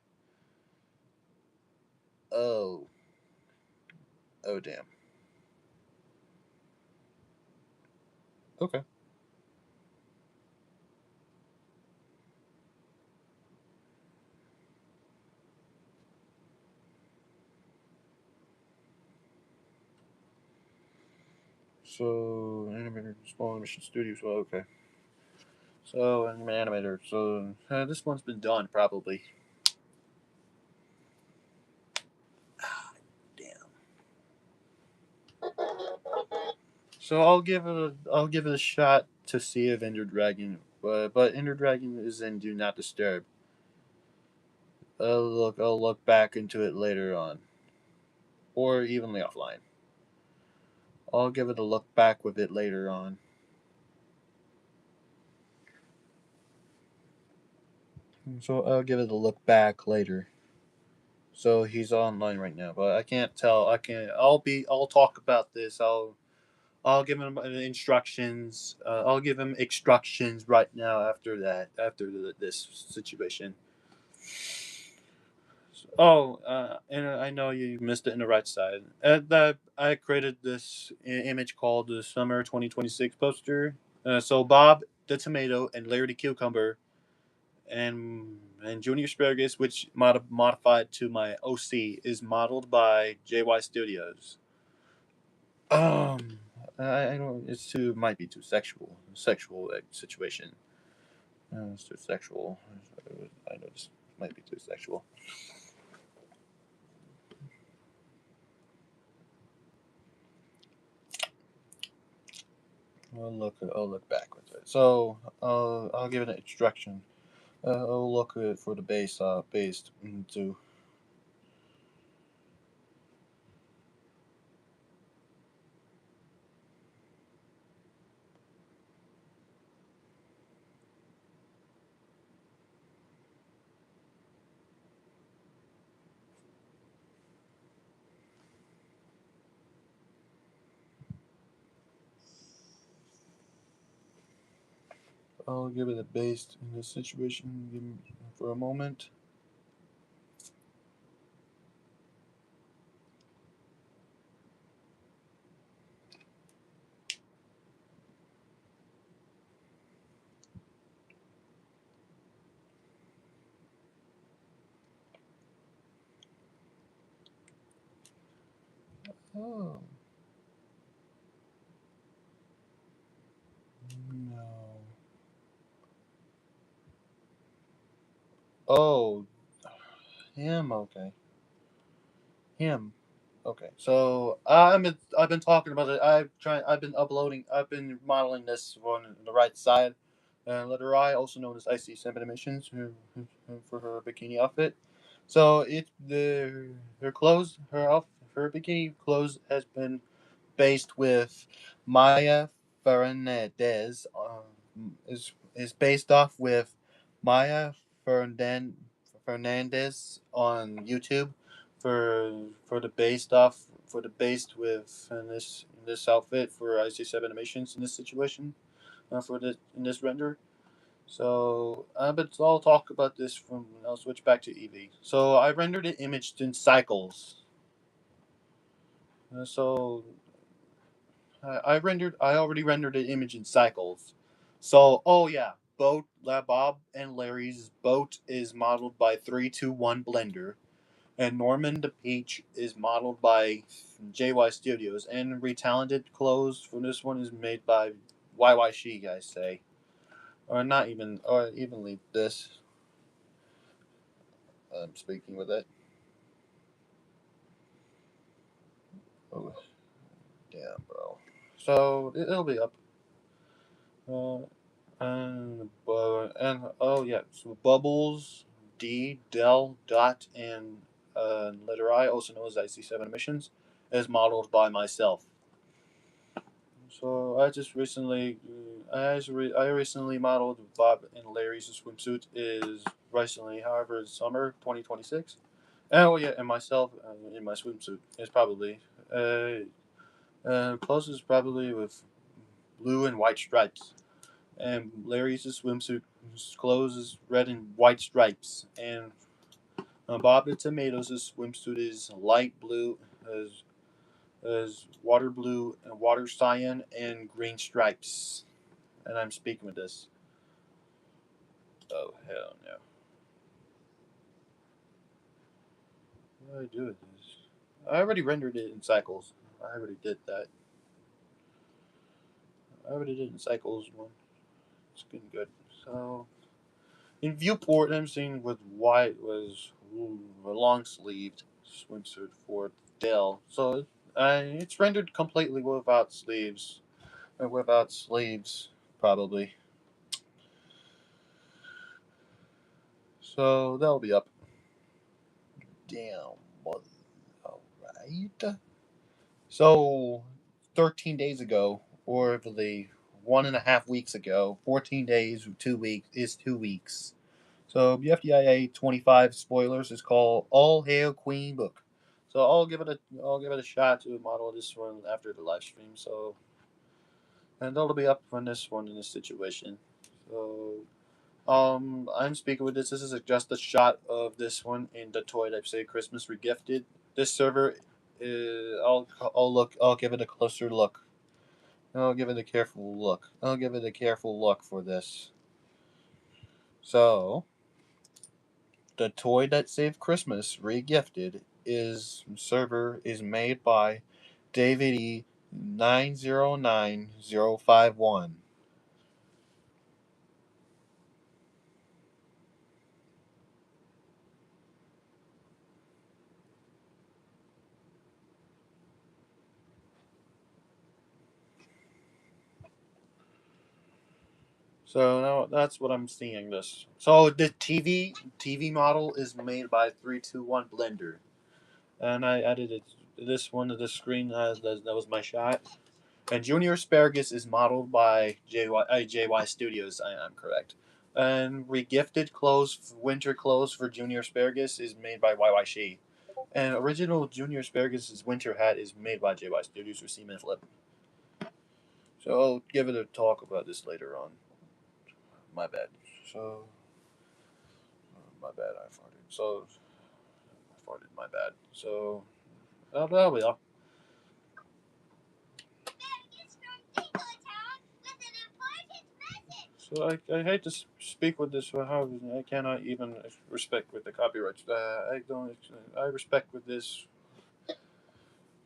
Oh, oh damn. Okay. So animator small mission studios. Well, okay. So animator. So this one's been done probably. Damn. So I'll give it a shot to see if Ender Dragon, but Ender Dragon is in Do Not Disturb. I'll look back into it later on, or evenly offline. I'll give it a look back with it later on. So I'll give it a look back later. So he's online right now, but I can't tell. I can't. I'll talk about this. I'll give him instructions. I'll give him instructions right now after that. After this situation. Oh, and I know you missed it in the right side. That I created this image called the Summer 2026 poster. So Bob the tomato and Larry the cucumber and And Junior Asparagus, which modified to my OC, is modeled by JY Studios. Um, I don't. It's too might be too sexual situation. It's too sexual. I know this might be too sexual. I'll look back with it. So I'll give it an instruction. I'll look at for the based to. I'll give it a based in this situation. Give me for a moment. Oh no. Oh, him. Okay, him. Okay, so I've been talking about it. I've been uploading. I've been modeling this on the right side. Letter I, also known as IC Seven Emissions, for her bikini outfit. So her clothes, her bikini clothes has been based with Maya Fernandez. Is based off with Maya Fernandez on YouTube for the based off for the based with in this outfit for IC7 emissions in this situation for this in this render. So, but I'll talk about this from. I'll switch back to EV. So I rendered it imaged in cycles. So I already rendered an image in cycles. So, oh yeah, Bob and Larry's boat is modeled by 321 Blender, and Norman the Peach is modeled by JY Studios, and retalented clothes for this one is made by YY She, guys say, or not even, or even leave this. I'm speaking with it. Oh, damn, bro. So it'll be up. Uh, and oh yeah, so Bubbles, D, Del, Dot, and letter I, also known as IC7 emissions, is modeled by myself. So I recently modeled Bob and Larry's swimsuit is recently, however, it's summer 2026. Oh yeah, and myself in my swimsuit is probably clothes is probably with blue and white stripes. And Larry's swimsuit clothes is red and white stripes, and Bob the Tomatoes' swimsuit is light blue, as water blue and water cyan and green stripes. And I'm speaking with this. Oh hell no! What do I do with this? I already rendered it in cycles. I already did that. I already did it in cycles one. It's getting good. So in viewport, I'm seeing with white was a long sleeved swimsuit for Dell. So it's rendered completely without sleeves. Without sleeves, probably. So that'll be up. Damn. Alright. So 13 days ago, or the 1.5 weeks ago, 14 days, 2 weeks is 2 weeks. So BFDIA 25 spoilers is called All Hail Queen Book. So I'll give it a shot to model this one after the live stream. So and that'll be up on this one in this situation. So I'm speaking with this. This is just a shot of this one in the Toy Type Say Christmas Regifted. This server, I'll give it a closer look. I'll give it a careful look. I'll give it a careful look for this. So The toy that saved Christmas, regifted, is server is made by David E. 909051. So now that's what I'm seeing this. So the TV model is made by 321 Blender, and I edited this one to the screen. That was my shot. And Junior Asparagus is modeled by JY Studios. I'm correct. And regifted clothes, winter clothes for Junior Asparagus is made by YY Shi. And original Junior Asparagus' winter hat is made by JY Studios or Seaman Flip. So I'll give it a talk about this later on. My bad. So, my bad, I farted. So, I farted, my bad. So, there we are. So I hate to speak with this. How I cannot even respect with the copyrights. I don't. I respect with this.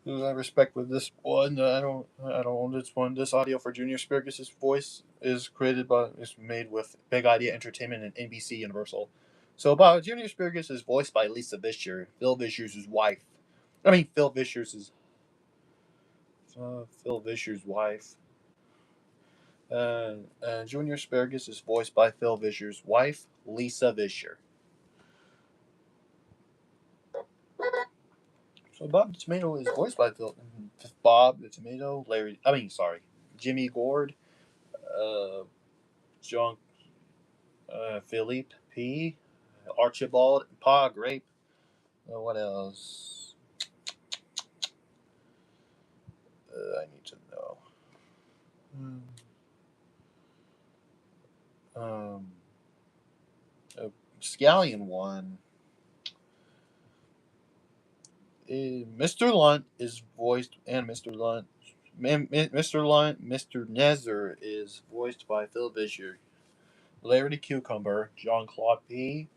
I respect with this one. I don't own this one. This audio for Junior Spirgus' voice is created by. Is made with Big Idea Entertainment and NBC Universal. So about Junior Spirgus is voiced by Lisa Vischer, Phil Vischer's wife. I mean Phil Vischer's wife. Junior Asparagus is voiced by Phil Vischer's wife, Lisa Vischer. So Bob the Tomato is voiced by Bob the Tomato, Jimmy Gord, uh, John Philippe P, Archibald Pa Grape. What else? I need to know. Hmm. Um, uh, Scallion one. Mr. Lunt is voiced, and Mr. Nezer is voiced by Phil Vischer. Larry the Cucumber, John Claude P.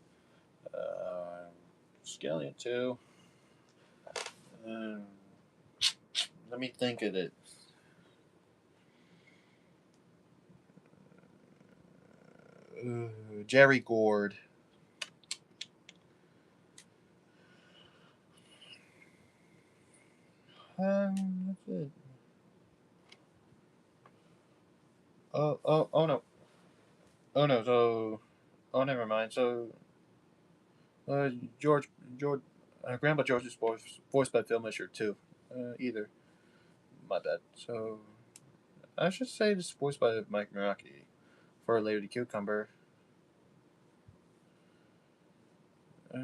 Uh, Scallion 2. Um, Let me think of it. Jerry Gord. That's it. Oh no. Oh no, so. Oh, never mind. So, uh, George, George, Grandpa George is voiced by Phil Vischer too. Either. My bad. So, I should say this is voiced by Mike Meraki for Lady Cucumber. Uh,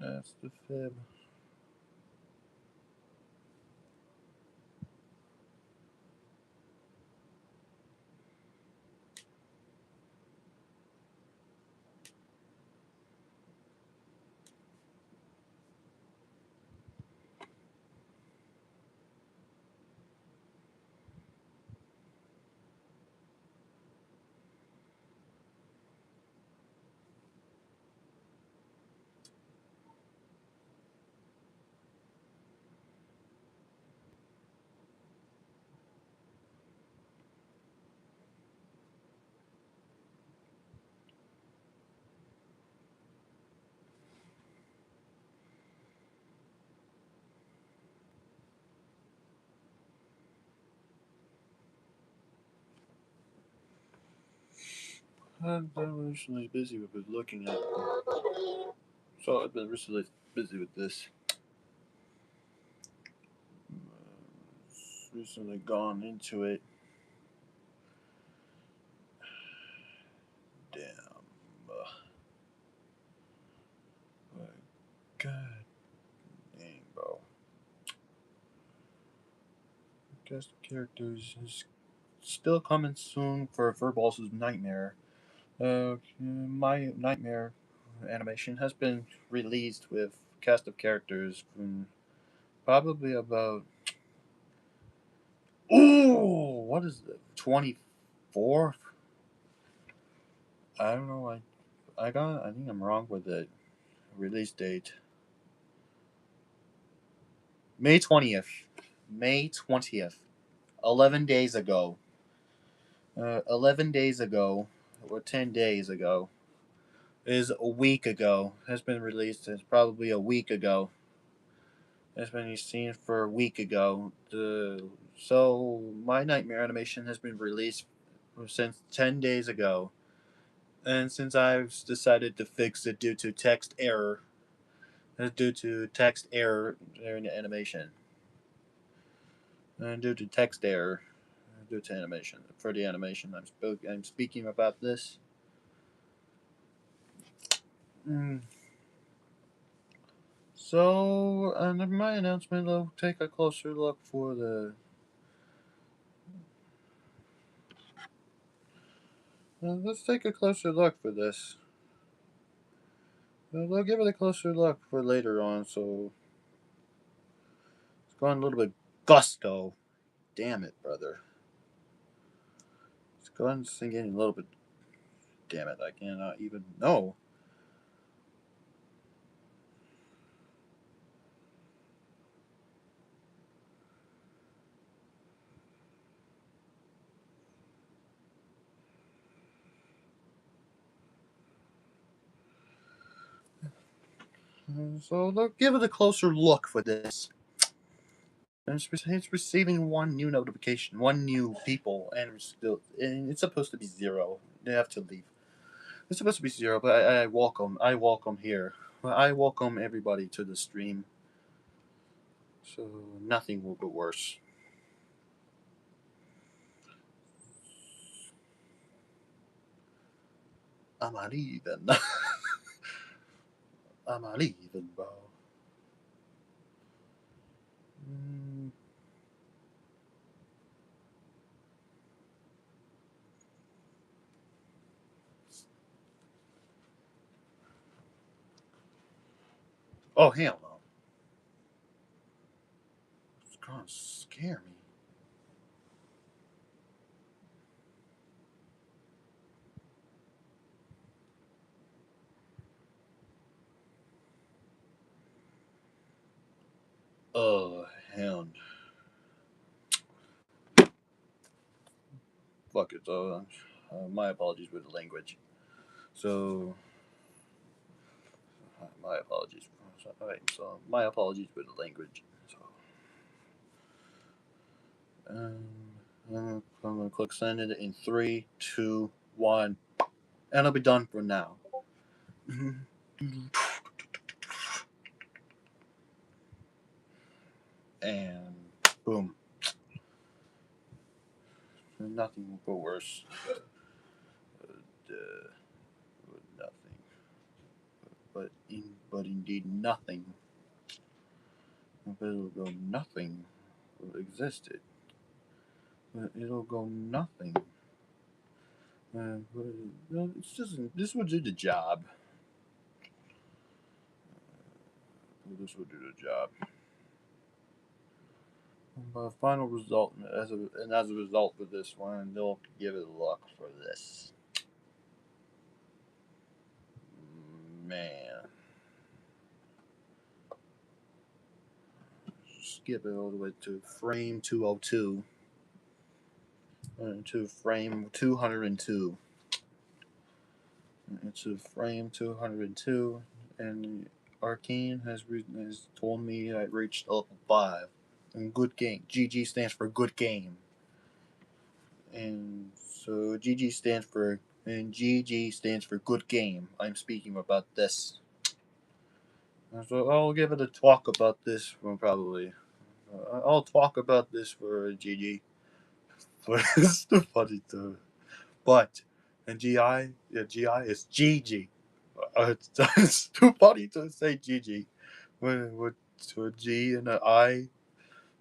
that's the fib. I've been recently busy with looking at. So I've been recently busy with this. Recently gone into it. Damn. My God dang, bro. Guest characters is still coming soon for Furballs' Nightmare. My Nightmare animation has been released with cast of characters from probably about. Ooh, what is it? 24th? I don't know. I think I'm wrong with the release date. May 20th. May 20th. 11 days ago. 11 days ago, or 10 days ago, is a week ago. Has been released. It's probably a week ago. Has been seen for a week ago. So my nightmare animation has been released since 10 days ago, and since I've decided to fix it due to text error during the animation, and due to text error, due to animation for the animation, I'm speaking about this. Mm. So, under my announcement, I'll take a closer look for the. Let's take a closer look for this. We'll give it a closer look for later on. So it's going a little bit gusto. Damn it, brother. It's going getting a little bit. Damn it, I cannot even. No. So let's give it a closer look for this. It's receiving one new notification, one new people, and it's supposed to be zero. They have to leave. It's supposed to be zero, but I welcome here. I welcome everybody to the stream, so nothing will go worse. I'm not even. I'm not even, bro. Mm. Oh hell no! It's gonna scare me. Oh hell! Fuck it. My apologies with the language. So my apologies. Alright, so my apologies with the language. So um, I'm gonna click send it in three, two, one, and I'll be done for now. And boom, nothing will go worse. Uh, nothing, but indeed nothing. But it'll go nothing existed. But it'll go nothing. But it's just this will do the job. This will do the job. But final result, as a result of this one, they'll give it a look for this. Man, skip it all the way to frame 202 to frame 202. To frame 202, and Arcane has told me I reached level 5. And good game. GG stands for good game. And so GG stands for good game. I'm speaking about this. So I'll give it a talk about this one probably. I'll talk about this for GG. But it's too funny to. But and GI is GG. It's too funny to say GG with to a G and an I,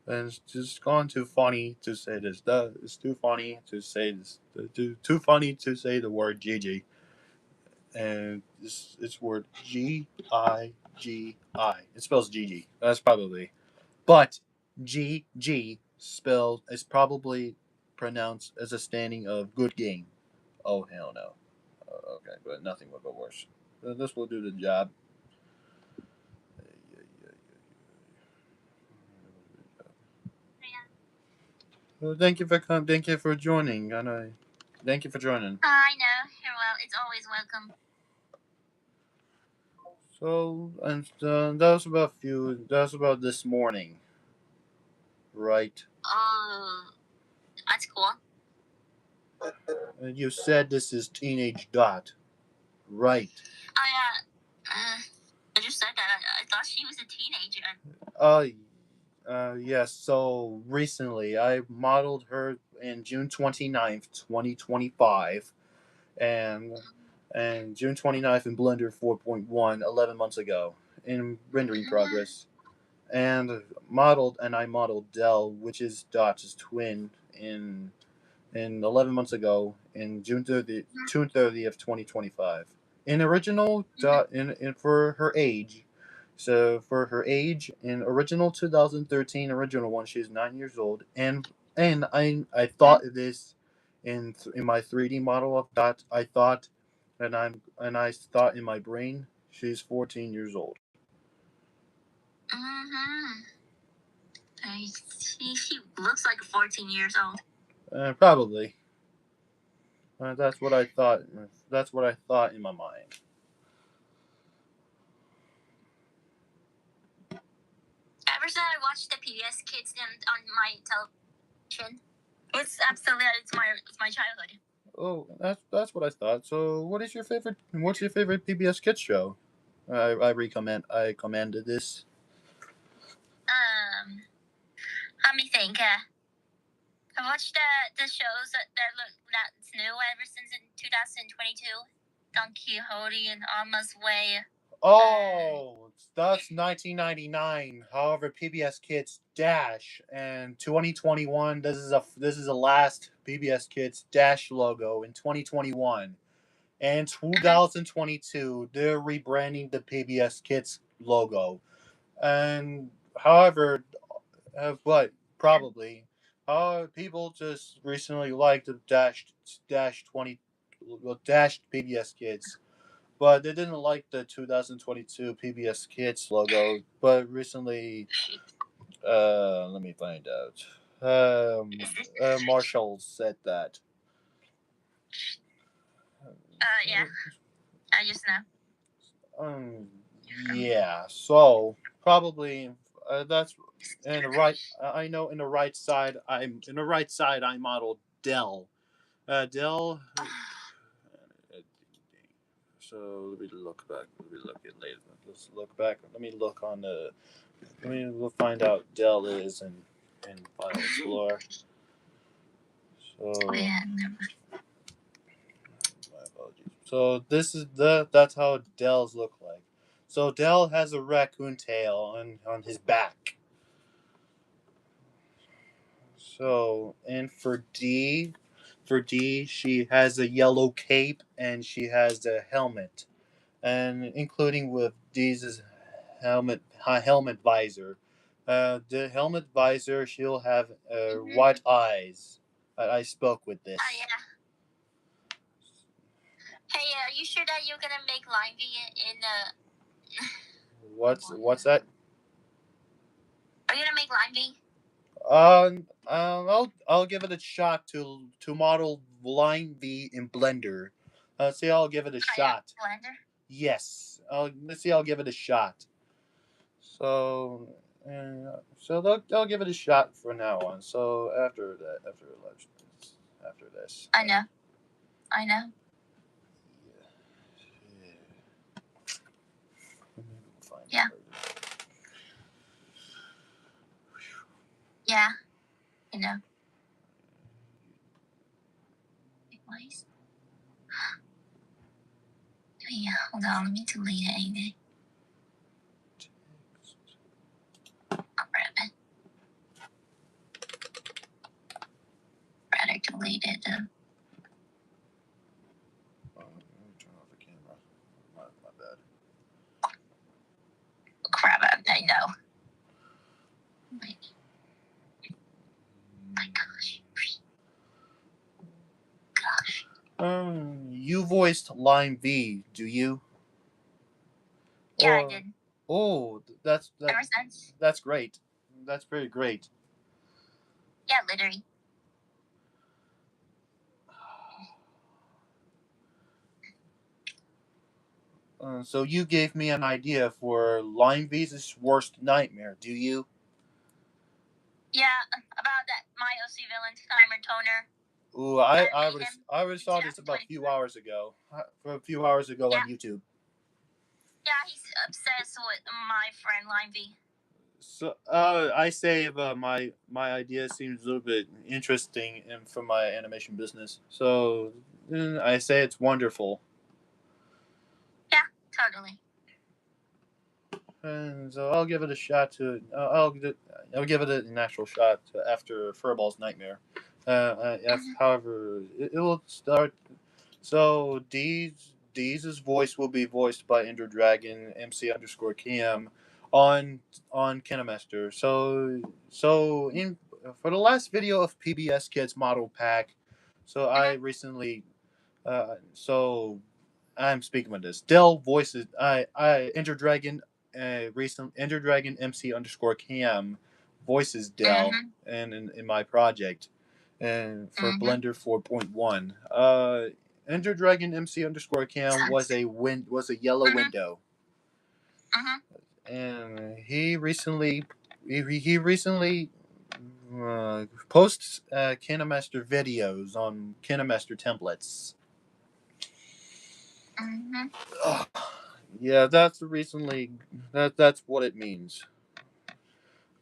and it's just gone too funny to say this. It's too funny to say this. Too funny to say the word GG, and it's word GIGI. It spells GG. That's probably. but GG spelled is probably pronounced as a standing of good game. Oh hell no. Okay, but nothing will go worse. This will do the job. Well, thank you for joining, and thank you for joining. I know. You're well. It's always welcome. So, and that was about this morning, right? Oh, that's cool. You said this is teenage Dot, right? I just said that. I thought she was a teenager. Yes. So recently, I modeled her in June 29th, 2025, and June 29th in Blender 4.1, 11 months ago, in rendering progress. And I modeled Dell, which is Dot's twin, in 11 months ago in June 30th, 2025. In original Dot in for her age. So for her age in original 2013 original one, she's 9 years old, and I thought of this in my 3D model of Dot. I thought, I thought in my brain she's 14 years old. Mm-hmm. She looks like 14 years old. Probably. That's what I thought. That's what I thought in my mind. Ever since I watched the PBS Kids on my television, it's my childhood. Oh, that's what I thought. So, What's your favorite PBS Kids show? I commanded this. Let me think. I watched the shows that's new ever since in 2022. Don Quixote and Alma's Way. Oh, that's 1999. However, PBS Kids Dash and 2021. This is the last PBS Kids Dash logo in 2021. And 2022, they're rebranding the PBS Kids logo. And however, but probably, people just recently liked the dash 20, well, dash PBS Kids, but they didn't like the 2022 PBS Kids logo. But recently, let me find out. Marshall said that. Yeah. I just know. Yeah. So probably, that's in the right. I know in the right side. I modeled Dell. Dell. So let me look back. Let me look at later. Let's look back. Let me look on the. We'll find out Dell is in File Explorer. So Yeah. my apologies. So that's how Dells look like. So Dell has a raccoon tail on his back. So and for D, she has a yellow cape and she has a helmet, and including with D's helmet visor. The helmet visor, she'll have white eyes. I spoke with this. Oh, yeah. Hey, are you sure that you're gonna make Lively in What's that? Are you gonna make Lively? I'll give it a shot to model Line V in Blender. See, I'll give it a shot. Blender? Yes, let's see. I'll give it a shot. So, I'll give it a shot for now on. So after this. I know. I know. Yeah. Yeah. I know. Anyways. Yeah, hold on. Let me delete it. I'll grab it. Rather delete it. Let me turn off the camera. My bad. Crap, I know. You voiced Line V, do you? Yeah, I Or did. oh, Ever since. that's great. That's very great. Yeah, literally. So you gave me an idea for Line V's worst nightmare, do you? Yeah, about that my OC villain timer toner. Ooh, I already saw this about a few hours ago. A few hours ago on YouTube. Yeah, he's obsessed with my friend Line V. So I say my idea seems a little bit interesting and for my animation business. So I say it's wonderful. Yeah, totally. And so I'll give it a shot to I'll give it an actual shot after Furball's Nightmare. However, it will start. So Dee's voice will be voiced by Ender Dragon MC underscore Cam on KineMaster. So in for the last video of PBS Kids Model Pack, so I recently so I'm speaking with this. Dell voices I Ender Dragon recent Ender Dragon MC underscore Cam voices Dell in my project and for Blender 4.1. Ender Dragon MC underscore Cam was a yellow window. And he recently posts KineMaster videos on KineMaster templates. Ugh. Yeah, that's recently that's what it means.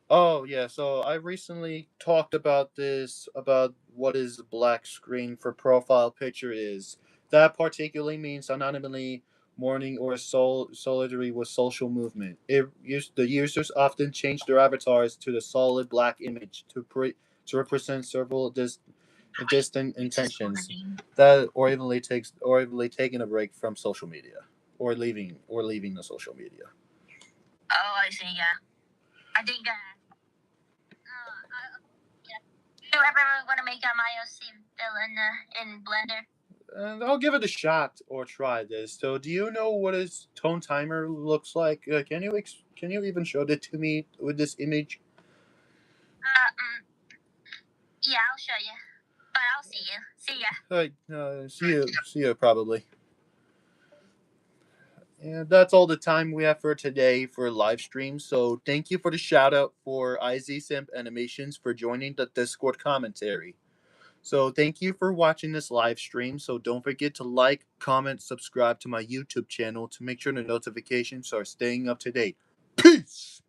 Oh yeah, so I recently talked about this about what is black screen for profile picture is. That particularly means anonymity, mourning, or solidarity with social movement. The users often change their avatars to the solid black image to represent several distant intentions that or even taking a break from social media or leaving the social media. Oh, I see. Yeah, I think. Do you ever want to make a MyOC villain in Blender? And I'll give it a shot or try this. So, do you know what his tone timer looks like? Can you even show it to me with this image? Yeah, I'll show you. But I'll see you. See ya. See you probably. And that's all the time we have for today for live stream. So thank you for the shout out for IZSimp Animations for joining the Discord commentary. So thank you for watching this live stream. So don't forget to like, comment, subscribe to my YouTube channel to make sure the notifications are staying up to date. Peace!